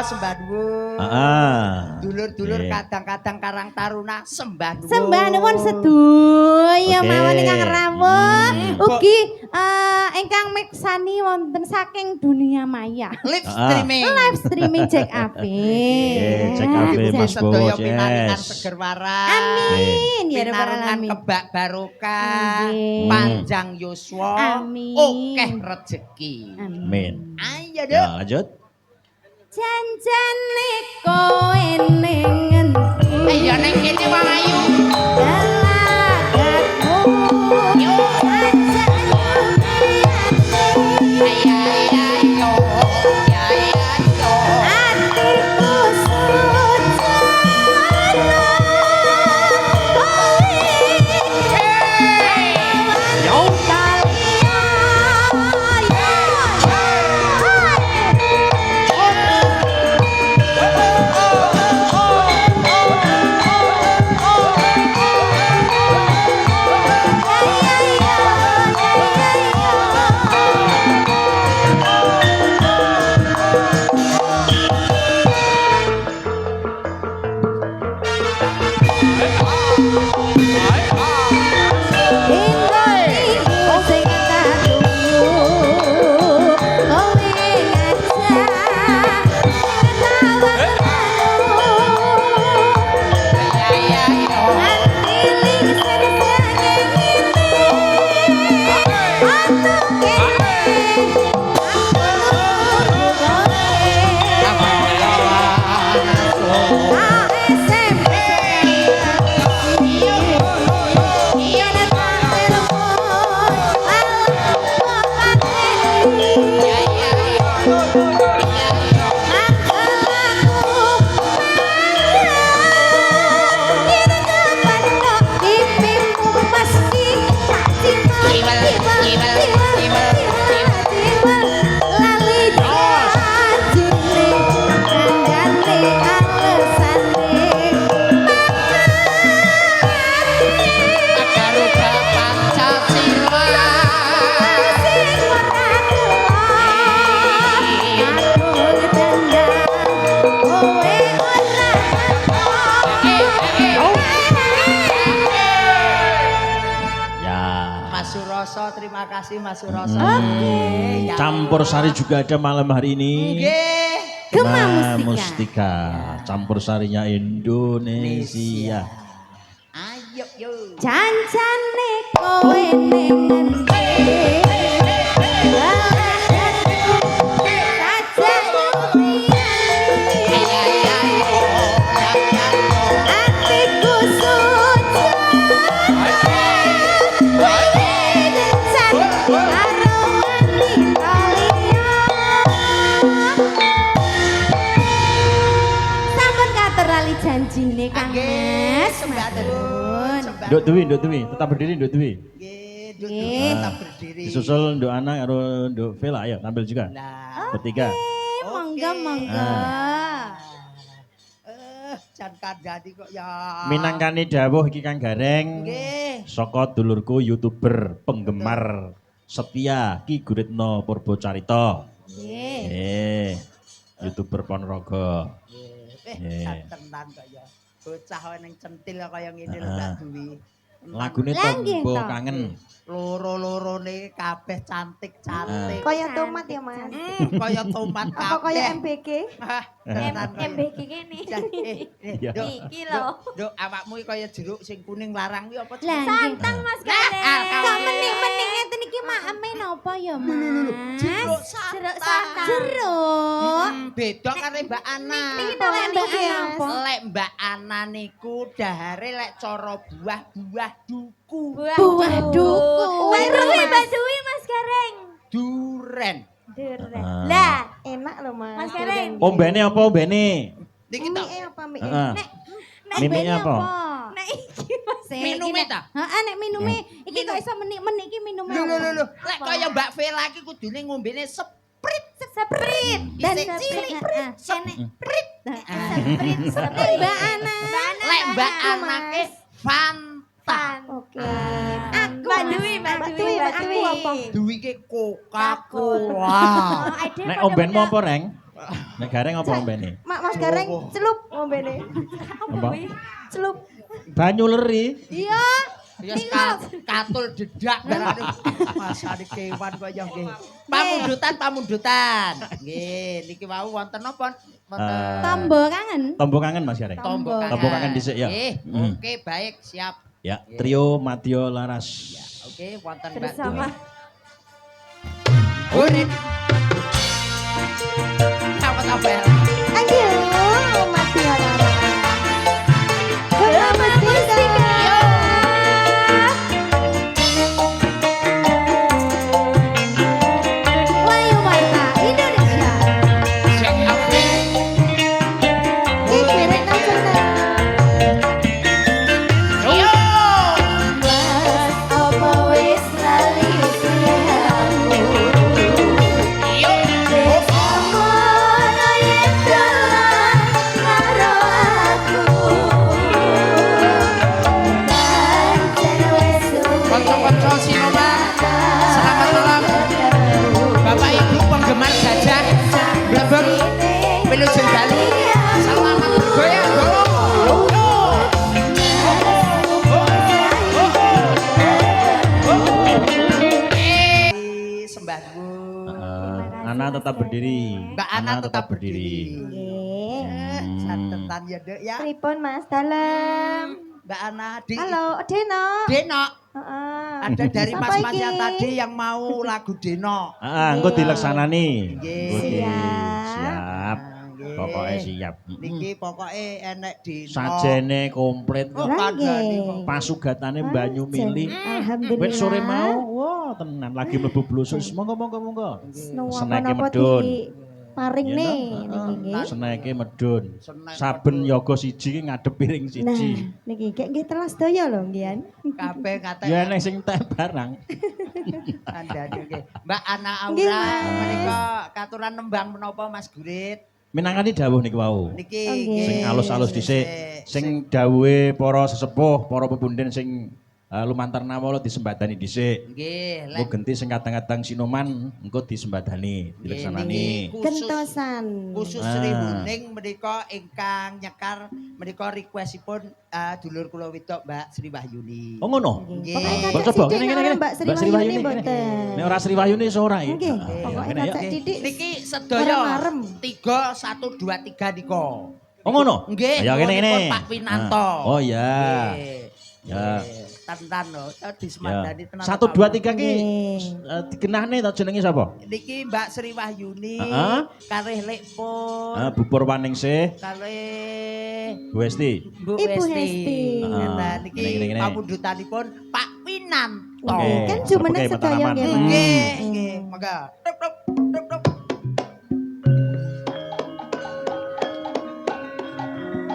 Sembah nuwun. Dulur-dulur Oke. kadang-kadang Karang Taruna sembah nuwun. Sembah nuwun sedaya Oke. mawon ingkang rawuh. Ugi ingkang miksani wonten saking dunia maya. Live streaming. Live streaming Jack AP. Jack AP, Mas Bowo, sedaya pinaringan yes. seger waras. Amin ya rabbal Pinaringan alamin. kebak barokah, Nggih. panjang yuswa, Amin. akeh rezeki. Amin. Ayo Ya, deh. lanjut. Janjane kowe ning ngendi? Ayo neng kene Wang Ayu. Gelagatmu. Yo. Ayo ayo ayo. Atiku sujana Yo. kalian Suroso, terima kasih Mas Suroso. Nggih, ya. Campur sari juga ada malam hari ini. Nggih. Gema Mustika. Mustika. Campur sarinya Indonesia. Ayo yo. Jancane kowe ning ngendi? Atiku sujud Dencan karo wanita liya. Sampun katur lali janjine Kang Mas. Sembah terus. Nduk Dewi, tetap berdiri Nduk Dewi. Nggih, duduk Nggih. tetap berdiri. Disusul Nduk Ana karo Nduk Vela, ayo tampil juga. Nah, Bertiga. Monggo monggo. Ah. jan kandhani kok ya. Minangkani dawuh iki Kang Gareng. Nggih. Saka dulurku YouTuber penggemar setia Ki Guritno Purbocarita. Nggih. YouTuber Ponorogo. Nggih. Jan tenan kok ya. Bocah ning centil kaya ngene lho Mbak Dewi. Lagune Lah, nggih, Tombo toh. Kangen. Loro-lorone kabeh cantik-cantik. Kaya tomat ya Mas. Kaya tomat Apa kaya kabeh. MBK? Hah, tenan kok. MBK kene. Iya. Iki lho. Nduk awakmu iki kaya jeruk sing kuning larang kuwi apa Lah nggih. Santang Mas Gareng. Kok mening-mening ngeten iki makame napa ya, Mas? jeruk Jeruk santang. santang. Jeruk. Beda karo Mbak Ana. Niki to lek Mbak Niki, Ana Mas. apa? Lek Mbak Ana niku dahare lek cara buah-buah duku. Buah duku. Mbak Dewi, Mas. Mbak Dewi Mas Gareng. Duren. Duren. Ah. Lah, Enak loh Mas. Mas Gareng. Ombene apa ombene? Niki to. Mie apa mie? Heeh. Nek Mimiknya apa? Nek iki Mas. Sing Minume iki ta? nek- Heeh, nek minume iki kok iso menik-menik iki minume. Lho. Lek kaya Mbak Vela iki kudune ngombene seprit. Seprit. Dan Isik cilik. Heeh. Seprit. Seprit. Nek Seprit. Mbak Ana. Lek Mbak Aku, Ana ke Fanta. Oke. Aku Mbak Dewi, Mbak Mbak Dewi, Dewi, Mbak Mbak Dewi. Dewi apa? Duwi ke Coca-Cola. Oh, ide Nek pada ombenmu punya- apa, Reng? Nek Gareng apa ombene? Mas Gareng celup ngombene. Apa? Celup. Banyu leri. Iya. Ya katul dedak barane masane kewan kaya nggih. Pamundutan. Nggih, niki wau wonten napa? Wonten Tombo kangen. Tombo kangen Mas Gareng. tombo kangen. Tombo kangen dhisik ya. Nggih, Hmm. oke baik, siap. Ya, trio Madya Laras. Oke, wonten Mbak Bersama. Dewi. Urin. Apa tabel? Ayo, mati orang. Gema Mustika. Wayu Warta Indonesia. Sing apik. Iki nek nasional. Yo. Mas apa wis lali usiamu? Yo. Samono yen dolan karo aku. Pancen wis Kanca-kanca Sinoma. Selamat malam. Bapak Ibu penggemar gajah. Blebek. Wilujeng Dalu. Selamat bergoyang. Sembahku. Ana tetap berdiri. Mbak Ana tetap berdiri. Nggih. Santetan ya, Dek ya. Pripun Mas Dalem? Mbak Ana di Halo, Deno. Deno. Heeh. Ada dari Siapa mas-mas yang iki? tadi yang mau lagu Deno. Engko dileksanani. Nggih. Engko di- Siap. Siap. Nggih. Pokoknya siap. Niki pokoknya enek Deno. Sajene komplit. Oh, Lah, kandhani nggih. kok. Pasugatane banyu mili. Alhamdulillah. Wis sore mau, wah tenan lagi mlebu blusus. Monggo. Seneke Napa medun. di paring Iya, nih toh? niki nggih. Seneke medun. Senek Saben medun. yoga siji ki ngadep piring Nah, siji. niki kayak nggih telas daya lho nggih. Kabeh kate Ya nek sing teh barang. kandhani nggih. Mbak Ana Nggih, Aura Mas. menika katuran nembang menapa Mas Gurit? Minangkani dawuh niku wau. Niki Oke. Sing nggih. alus-alus dhisik, sing dawuhe para sesepuh, para pepunden sing lumantar nawala disembadani dhisik. Nggih, Engko genti sing kadang-kadang sinoman engko disembadani, dileksanani. Gentosan. Khusus Sri Huning menika ingkang nyekar menika requestipun dulur kula wedok Mbak Sri Wahyuni. Oh ngono. Nggih. Pokoknya Mbok kacak coba sidik kene nek kene. Mbak Sri Wahyuni mboten. Nek ora Sri Wahyuni iso ora iki. Nggih, Heeh, pokoknya kene ya. kacak didik. Niki sedaya Marem-marem. 3 1 2 3 nika. Oh ngono. Nggih, Ya kene kene. nuwunipun Pak Winanto. Oh ya. Nggih. Ya. Nggih, Tantan lho, Ya. disemadani tenan. 1 2 3 ki Nggih. dikenahne ta jenenge sapa? Niki Mbak Sri Wahyuni, Heeh. kalih Lekpun, Bu Purwaningsih, kalih Bu Esti. Bu Ibu Westi. Hesti. Ngeten Gini, gini, niki gini. pamundutanipun Pak Winanto. Oke. Kan jumeneng Sebagai sedaya mataraman. nggih, Mas. Nggih, nggih, monggo. Dup dup dup dup.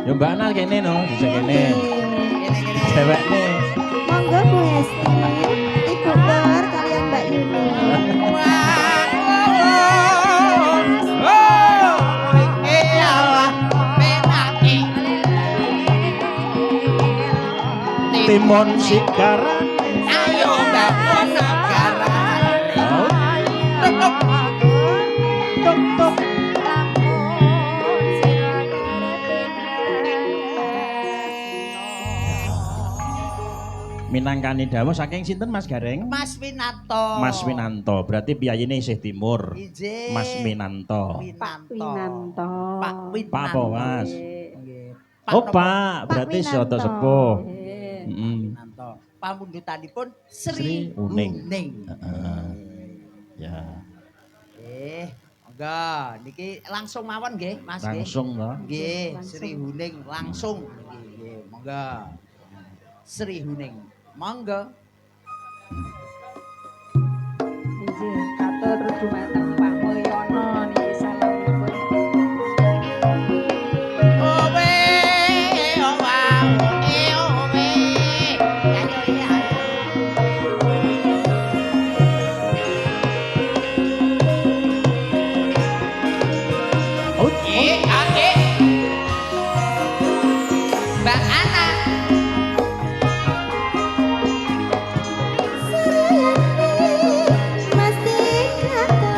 Ya Mbak Ana kene no, bisa kene. Gini-gini. Cewekne. Monggo Bu Hesti, Ibu Pur kalian Mbak Yuni. Timun sikaran. Ayo bangun negara. Tok tok. Minangkani dawuh saking sinten Mas Gareng? Mas Winanto. Mas Winanto. Berarti piyayine isih timur. Ije. Mas Winanto. Winanto. Winanto. Pak Winanto. Pak apa, Mas? Nggih. Oh, nopo? Pak. Berarti Winanto. soto sepuh. Nggih. Heeh. Winanto. Pamundutanipun Sri Sri Uning. Uning. Heeh. Ya, Monggo niki langsung mawon nggih, Mas nggih. langsung to. Nggih, Sri Huning langsung nggih, nggih. Monggo. Sri Huning. Monggo. Nggih, katur dumateng Pak Mulyono niki salamipun. Owe, owa, owe. Ya. Oh, Adik. Mbak Ana. Masih kata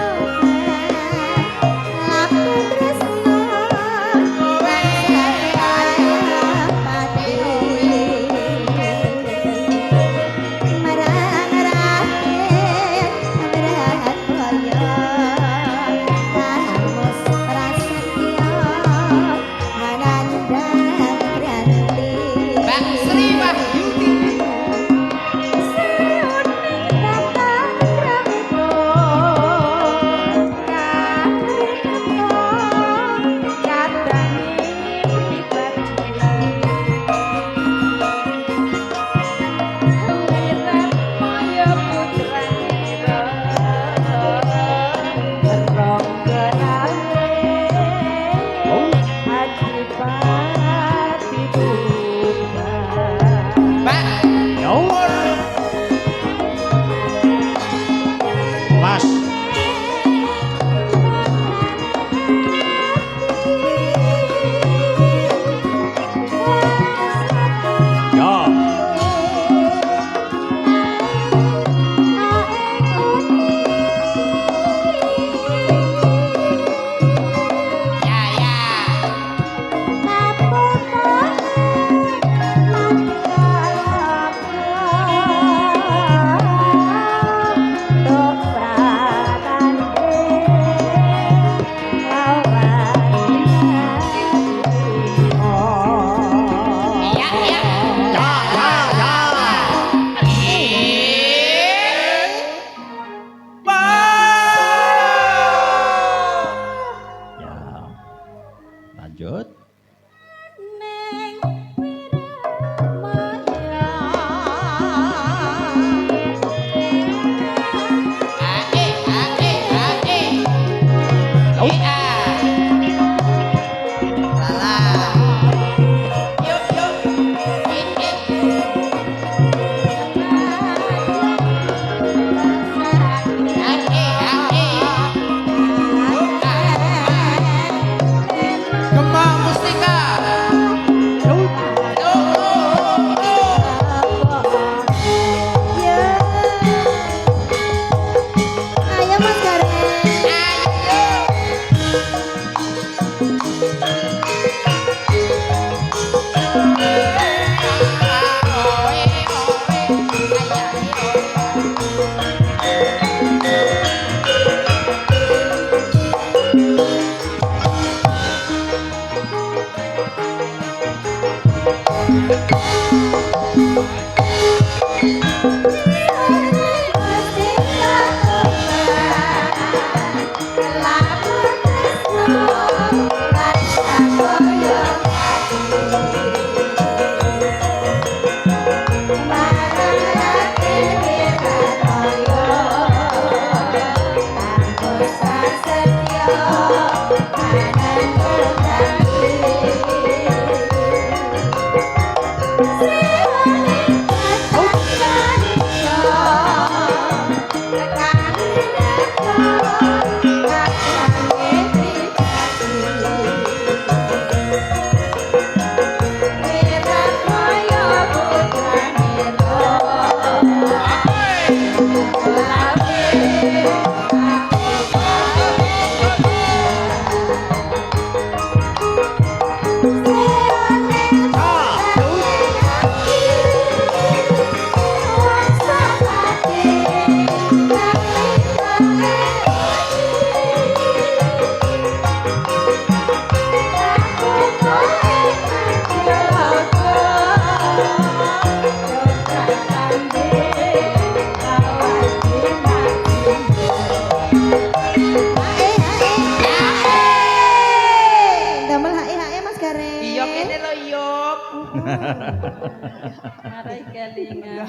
Marai kelingan.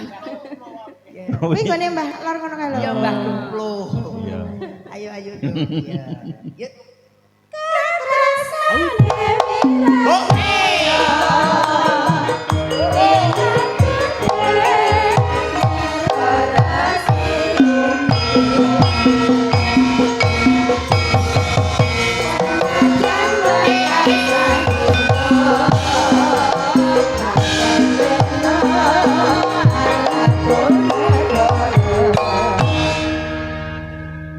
Kuwi nggone Mbah Lor ngono kae lho. Ya Mbah Kumplo. Iya. Ayo ayo dong. Ya. Yuk. Oh,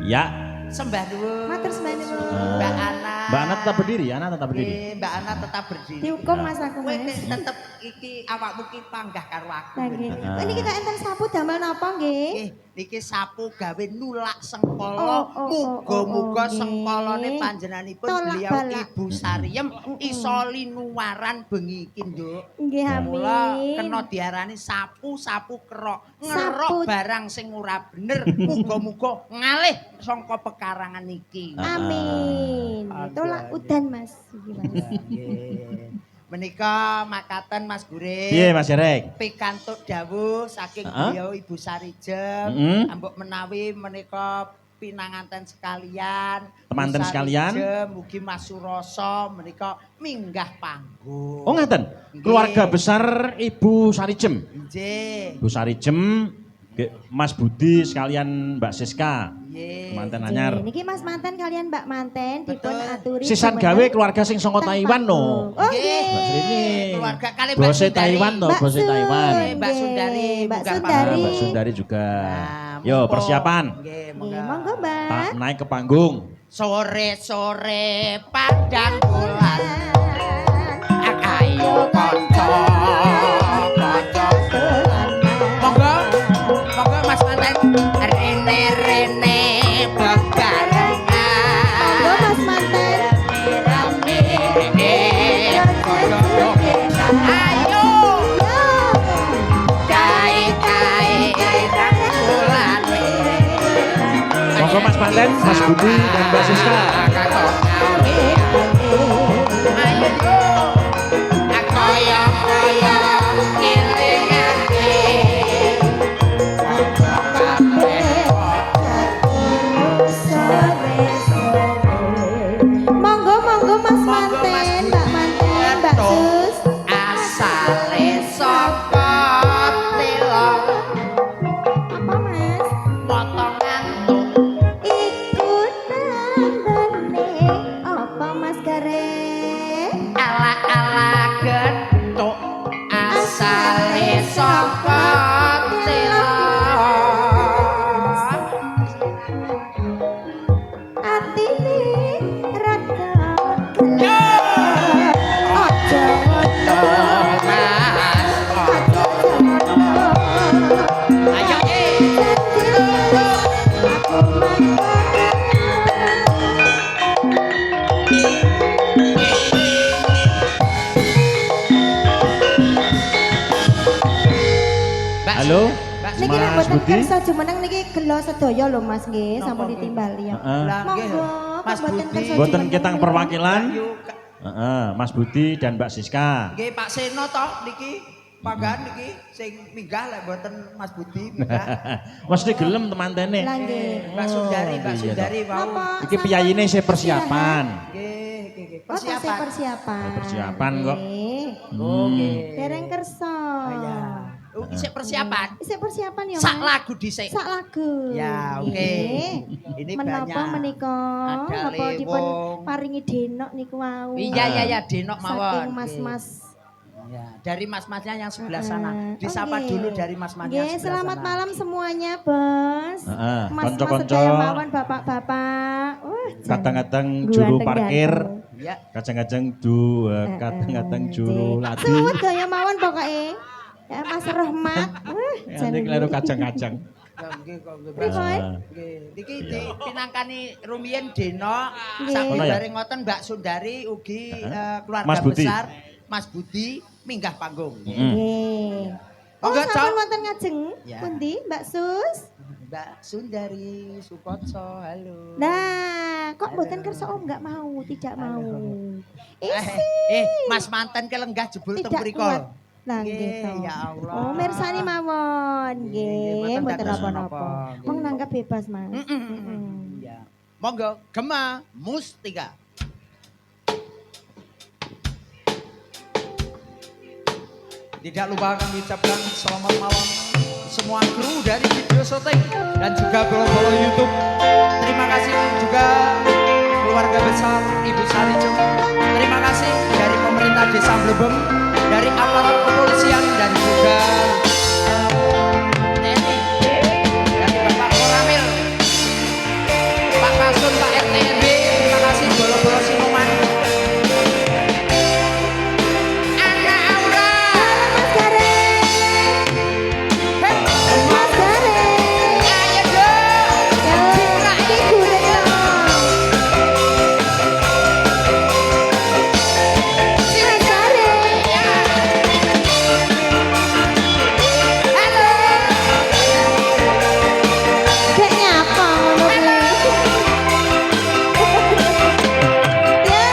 Ya. sembah dulu. Matur sembah nuwun. Mbak Ana. Mbak Ana tetap berdiri, Ana tetap berdiri. Mbak Ana tetap berdiri. Dihukum Mas aku Kowe Mas. tetep iki awakmu ki panggah karo aku. Lah nggih. Kok niki tak enten sapu damel napa nggih? Niki sapu gawe nulak sengkala. Oh, Muga-muga nggih. sengkalane panjenenganipun Tolak beliau balak. Ibu Sariem iso linuwaran bengi iki, Nduk. Nggih Mula amin. kena diarani sapu-sapu kerok. Sapu. Ngerok barang sing ora bener. Muga-muga ngalih sangka pekarangan iki. Amin. Aduh, Tolak aduh. udan Mas. Iki Mas. Nggih. Menika makaten Mas Gure. Piye Mas Jerek? Pikantuk dawuh saking Heeh. beliau Ibu Sarijem. Mm-mm. Ambok menawi menika pinanganten sekalian. Temanten Bu sekalian. Sarijem, mugi Mas Suroso menika minggah panggung. Oh ngaten. Nggih. Keluarga besar Ibu Sarijem. Nggih. Bu Sarijem, Mas Budi sekalian Mbak Siska. Nggih. Temanten anyar. Niki Mas Manten kalian Mbak Manten dipun Betul. aturi. Sisan jumeneng gawe keluarga sing saka teng Taiwan no. panggung. Oh Nggih. Mbak nggih. Srini. Keluarga kali Mbak Bose Sundari. Taiwan no, Mbak bose Sun, Taiwan. Mbak nggih. Sundari, Mbak bukan Sundari. Mbak Sundari juga. Nah, Yo mumpung. persiapan. Nggih, Nggih, monggo Mbak. Tak naik ke panggung. Sore-sore padang bulan. Ayo kanca dolan. Monggo, monggo Mas Manten. Rene bebarengan. Monggo Mas Manten. Ayo, kai-kai bulan. Monggo Mas Panten, Mas Budi dan Mbak Siska. Ayo yo, koyo-koyo ngelingake. Monggo monggo Mas Monggo, Mas Manten, Budi. Mbak Manten, Mbak Betul. Sus. Asale saka tela Apa Mas? potongan tuk. Ikut nandane apa Mas Garek? Ala-ala getuk asale saka tela. Atine rada gelap. Aja ngono. Mas, ayo Aku mangkat. Mbak Halo. Mbak Niki Mas nek mboten Budi. kersa jumeneng niki gelo sedaya lho Mas nggih, Napa sampun nggih? ditimbali ya. Heeh. Lah, nggih. Monggo, Mas kok mboten Budi. kersa Boten jumeneng kita menika? perwakilan. Yuk, Heeh, Mas Budi dan Mbak Siska. nggih Pak Seno toh niki panggahan niki sing minggah lek mboten Mas Budi minggah. Mesti gelem temantene. Lah nggih. Mbak Sundari, Mbak iya Sundari wau. Napa? Iki piyayine saya persiapan. Nggih, nggih. Oh, tasih Persiapan. persiapan. Persiapan kok. Nggih. Oh, nggih. Dereng kersa. Oh, ya. Oh, isih persiapan. Isih persiapan ya, Sak Mas? lagu dhisik. Sak lagu. Ya, oke. Nggih. Ini Menapa banyak. menika? Ada Napa dipun lewong. paringi denok niku wau. Iya, iya, iya, denok mawon. Saking Nggih. mas-mas. Ya, dari mas-masnya yang sebelah sana. Heeh. Disapa Oke. dulu dari mas-masnya Nggih, sebelah selamat sana. malam semuanya, Bos. Heeh, Mas-mas konco-konco. sedaya mawon bapak-bapak. Wah, jan Kadang-kadang juru ganteng-ganteng. parkir, Ya, kadang-kadang kadang-kadang juru ladi. Selawat gaya mawon pokoknya. Ya Mas Rahmat. Wah, jan Nanti keliru kacang-kacang. ya, nggih kok nggih. Pripun? Nggih, niki pinangkani rumiyin Denok, Nggih. saking Ono ya? bareng ngoten Mbak Sundari ugi keluarga Mas Budi. besar Mas Budi minggah panggung. Nggih. Oh, Monggo, sampun Cok. wonten ngajeng. Ya. Pundi, Mbak Sus? Mbak Sundari Supotso, halo. Nah, kok mboten kersa Om nggak mau, tidak mau. Mas manten kelenggah jebul teng Tidak mriko. kuat. Lah Nggih, gitu. ya Allah. Oh, mirsani mawon. Nggih, Nggih, mboten mboten dados napa-napa. menapa, Wong nggih. nanggap bebas, Mas. Ya. Monggo Gema Mustika. Tidak lupa kami ucapkan selamat malam semua kru dari video syuting dan juga bolo-bolo YouTube. Terima kasih juga keluarga besar Ibu Sarijeng. Terima kasih dari pemerintah Desa Blebem, dari aparat kepolisian dan juga TNI, dari Bapak Koramil, Pak Kasun, Pak RT RW. Terima kasih bolo-bolo Sinoman. Anak Aura. Mas Gareng. Mas Gareng. Ayo dong. Ya, iki gurih dong. Mas Gareng. Halo. Dek nyapa ngono kuwi. Ya.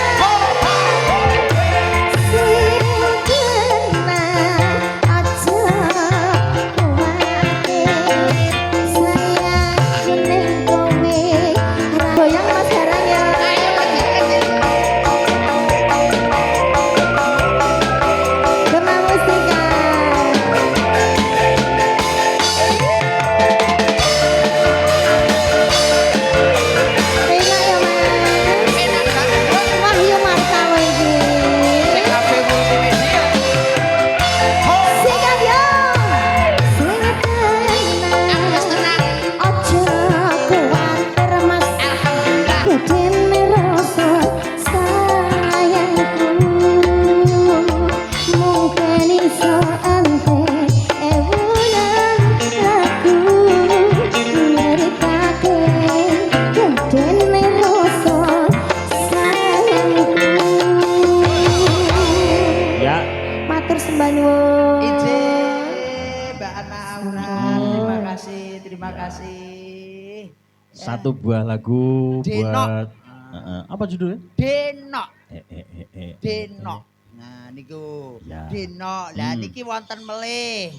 Goyang Mas Garang ya. Gema Mustika. Enak ya Mas. Enak banget. Wahyu Marta iki. TKP Multimedia. Sikap yo. Sing tenang. Ojo kuwatir Mas. Alhamdulillah. Gedene rasa sayangku. Mungkin iso ante ewunan lagu nyritake gedene rasa sayangku. Ya, Matur sembah nyuwun. Izin Mbak Ana Aura. Terima kasih, terima kasih. satu buah lagu Denok. buat apa judulnya? Denok, Eh. denok. Nah niku Ya. denok. Lah Hmm. niki wonten melih.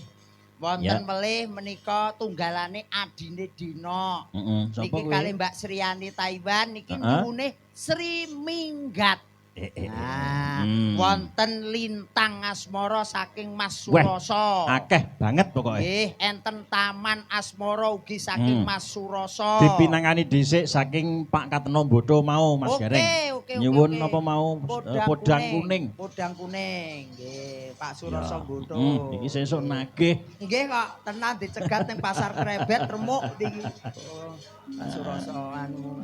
Wonten Ya. melih menika tunggalane adine Dino. Sapa Niki kuwi? kali Mbak Sriani Taiwan niki Heeh. nyuwune Sri Minggat. Nah, Hmm. wonten lintang asmara saking Mas Weh, Suroso. Akeh banget pokoknya. Enten taman asmara ugi saking Hmm. Mas Suroso. Dipinangani dhisik saking Pak Kateno Bodo mau Mas Oke, Gareng. oke, Nyuwun oke. apa mau podang kuning. Podang kuning. Nggih, Pak Suroso Bodo. Iki sesuk nagih. Nggih kok tenan dicegat ning pasar Krebet remuk niki. Oh, Pak Suroso anu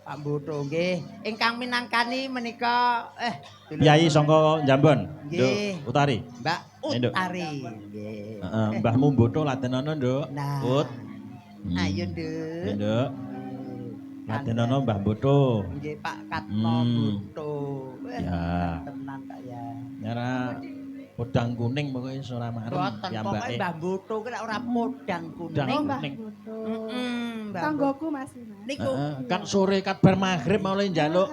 Pak Bodo nggih. Ingkang minangkani menika dulur- Yai sangka Jambon. Nggih. Nduk Utari. Mbak Nduk. Utari. Nggih. Heeh, Mbahmu Bodo latenono, Nduk. Nah. Ut. Ayo, Ya, Nduk. Nduk. Latenono Mbah Bodo. Nggih, Pak Katno Bodo. Ya. Tenan Kak ya. Nyara podang kuning pokoknya ora marem Boten pokoke piyambake. Mbah Bodo ki nek ora podang Podang kuning. kuning. Mbah Tanggoku Mas. Niku Kan sore kabar maghrib mulai njaluk.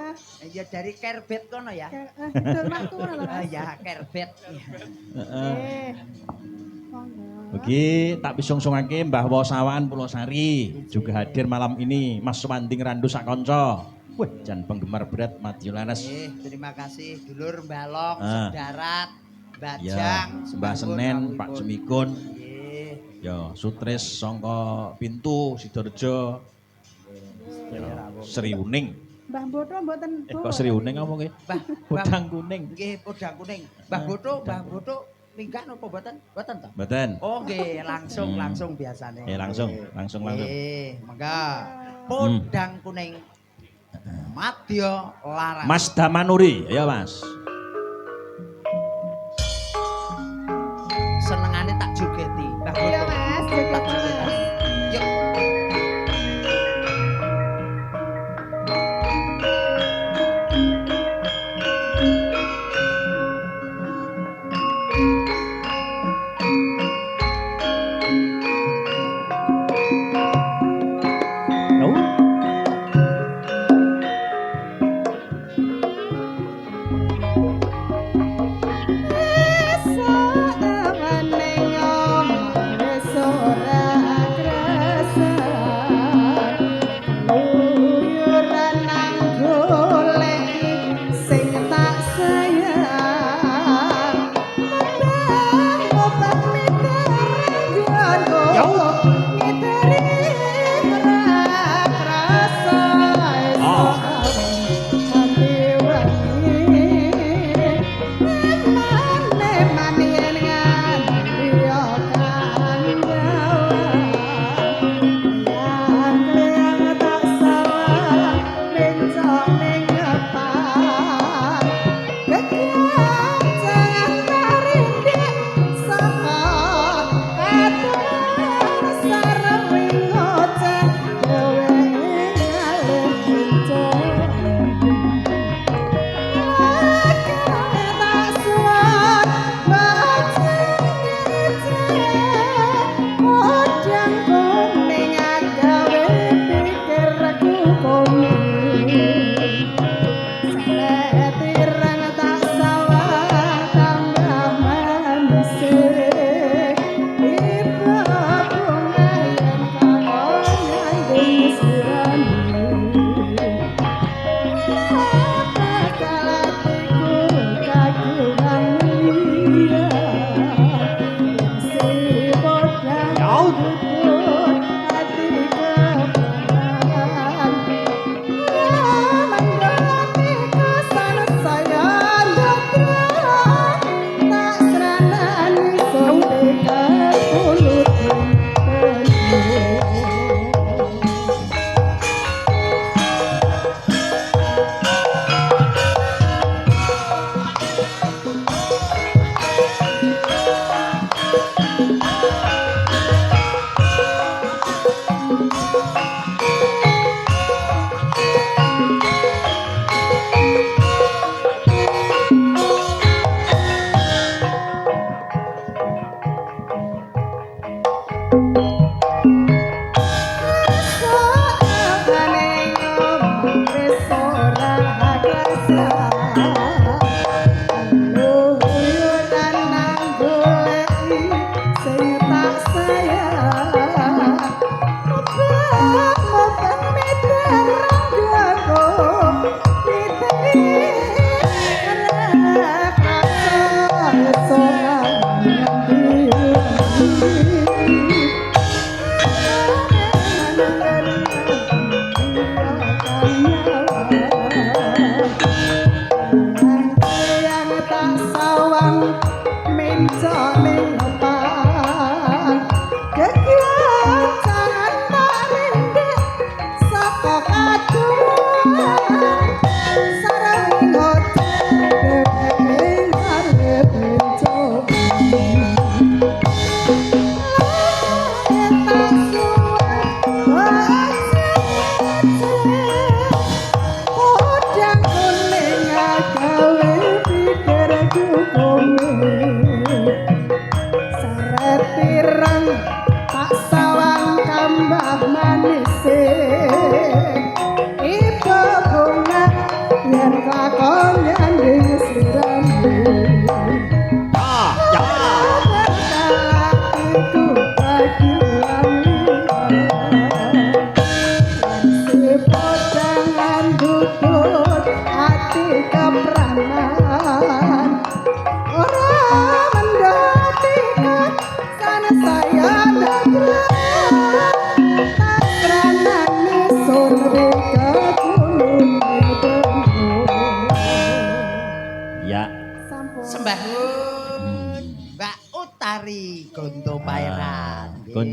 ya dari Kerbet kono ya. Betul makku ngono lho Ah Mas. ya Kerbet. Heeh. Eh. Monggo. Bagi tak pisung-sungake Mbah Wosawan Pulau Sari juga hadir malam ini Mas Wanding Randu sakonco. Wih, jan penggemar berat Madiun Laras. Terima kasih dulur Balong, Ah. Sedarat, Ya, Bajang, Mbah Senen, Pak Jemikun, Nggih. ya Sutris Songko Pintu Sidorejo, ya, Sri Uning. Mbah Bodo mboten Kok Sri Uning ngomong ya? Mbah Podang kuning. Nggih, podang kuning. Mbah Bodo minggat napa mboten? Mboten to? Mboten. Oh nggih, langsung Hmm. langsung biasanya. Langsung. Mangga. Podang kuning. Madya Laras. Mas Damanuri, ya Mas. Senengane tak jogeti. Mbah Iya Bodo. Mas, Tak joget. jogeti. Yuk. Oh.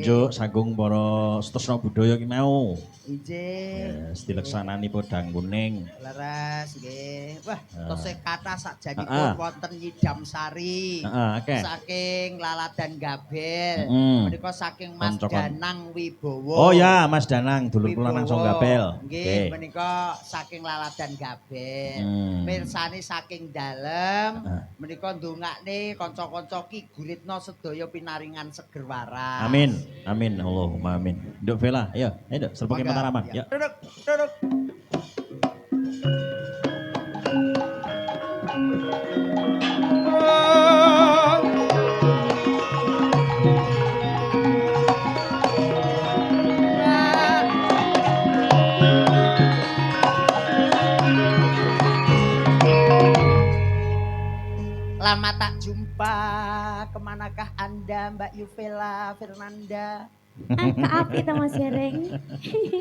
tunjuk sagung para setresna budaya ki mau. Injih. Dileksanani podang kuning. Leres nggih. Wah, tesih kathah sakjanipun Heeh. wonten Nyidam Sari. Heeh, akeh. Saking Laladan Gabel. Mm. Menika saking Mas Koncokan. Danang Wibowo. Oh ya, Mas Danang dulur kula nang Wibowo. Songgabel. Nggih, menika saking Laladan Gabel. Mirsani saking dalem. Menika ndongakne kanca-kanca Ki Guritno sedaya pinaringan seger waras. Amin. Amin. Allahumma amin. Nduk Vela, ayo. Ayo Nduk, serpeke Monggo. Mataraman. Ya. Ya. Duduk, duduk. Lama tak jumpa, kemanakah Anda Mbak Yuvela Fernanda? Keapi ta Mas Gareng.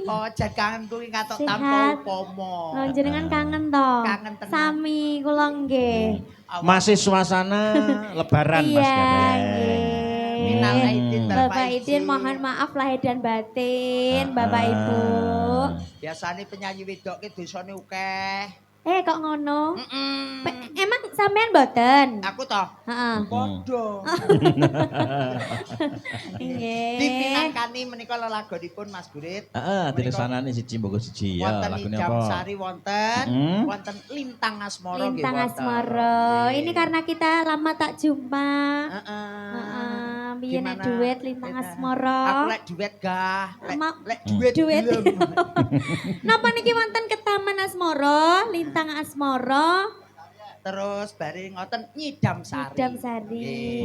Oh, jan kangen kuwi ngatok Sehat. tanpa upama. Oh, jenengan kangen to. Kangen tenan. Sami kula nggih. Masih suasana lebaran Mas Iya, Gareng. nggih. Minal aidin wal Bapak faizin. Idin mohon maaf lahir dan batin, Bapak Ibu. Biasane penyanyi wedok ki dosane akeh. Kok ngono? Mm-mm. Emang sampean mboten? Aku toh Heeh. padha. Nggih. Dipinangkani menika lelagonipun Mas Gurit. Heeh, dileksanani siji mboko siji ya. Wonten Lagune Idam apa? Sari wonten, Hmm? wonten Lintang Asmara nggih Lintang wonten. Asmara. Nggih. Ini karena kita lama tak jumpa. Heeh. Heeh, biyen nek Gimana? duet Lintang Beda. Asmara. Aku lek duet gah, lek duet Duet. gelem. Napa niki wonten ke Taman Asmara, Lintang Asmara, Terus bareng ngoten Nyidam Sari. Idam Sari.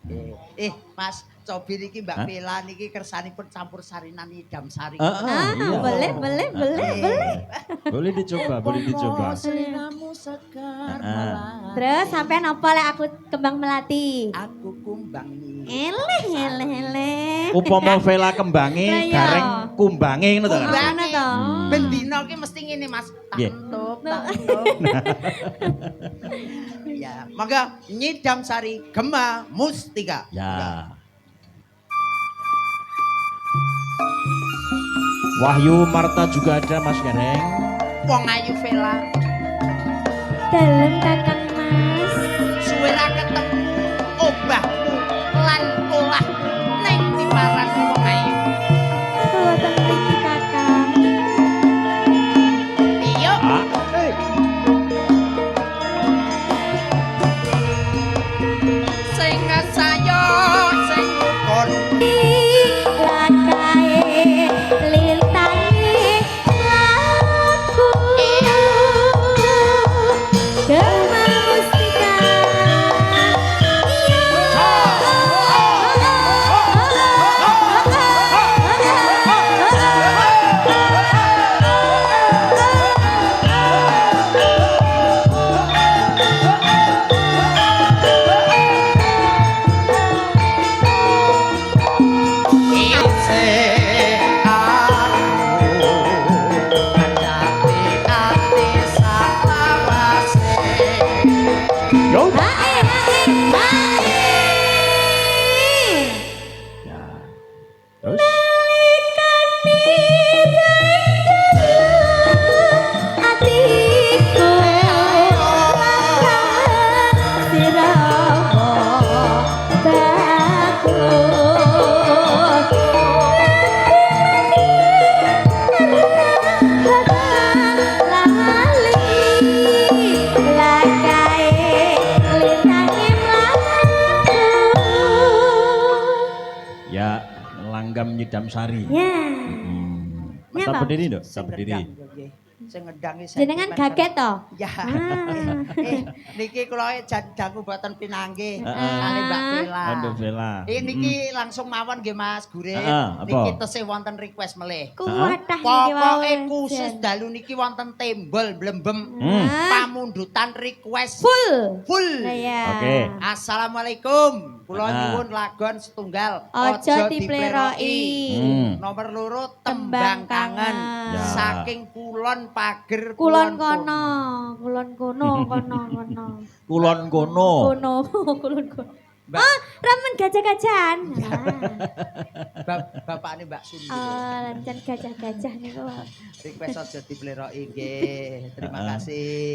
Nggih. Mas Cobi niki Mbak Hah? Vela niki kersanipun campur sarinan Nyidam Sari. Heeh, iya. Boleh. Boleh dicoba, boleh dicoba. Seliramu segar Heeh. malam. Terus sampean apa lek aku kembang melati? Aku kumbang nih. Eleh. Upama Vela kembange Lah iya. gareng kumbange ngono to. Kumbang. Ngono to. Bendino ki mesti ngene Mas. Nggih. Tantup. Ya, maka Nyidam Sari Gema Mustika. Ya. Wahyu Marta juga ada Mas Gareng. Wong ayu Vela. Dalem Kakang Mas. Suwe ra ketemu obahmu lan olahmu ning timparan wong ayu. Boten mriki Kakang. Iya. Ah, Sing saya sing rukun. Lakae lintangi laku. Gema mustika. Iya sing aku ngadati ati salawase. yo. Hae hae hae. Ya. Terus Atiku sirawa ya langgam Nyidam Sari. Ya. Mas Nyapa? tak berdiri Dok, Sing tak berdiri. ngedang, nggih. Sing ngedangi Jenengan sentimen. gaget to? Ya. Ah. Niki kula jandangu boten pinanggih Heeh. kali Mbak Vela. Aduh Vela. Niki langsung mawon nggih Mas Gurit. Heeh, apa? Niki tesih wonten request melih. Kuwatah niki Pokoke wae. khusus dalu niki wonten tembel blembem Ah. pamundutan request Full. full. Lah ya. Oke. Assalamualaikum. Kula Ah. nyuwun lagon setunggal. Ojo dipleroki. Nomor loro Tembang tembang kangen. kangen. Ya. Saking kulon pager Kulon kono, kulon kono, kono, kono. Kulon kono. Kono, kulon kono. Mbak, Ramen gajah-gajahan. bapakne Mbak Sumi. Lancen gajah-gajah niku. Request aja dipleroki nggih. Terima kasih.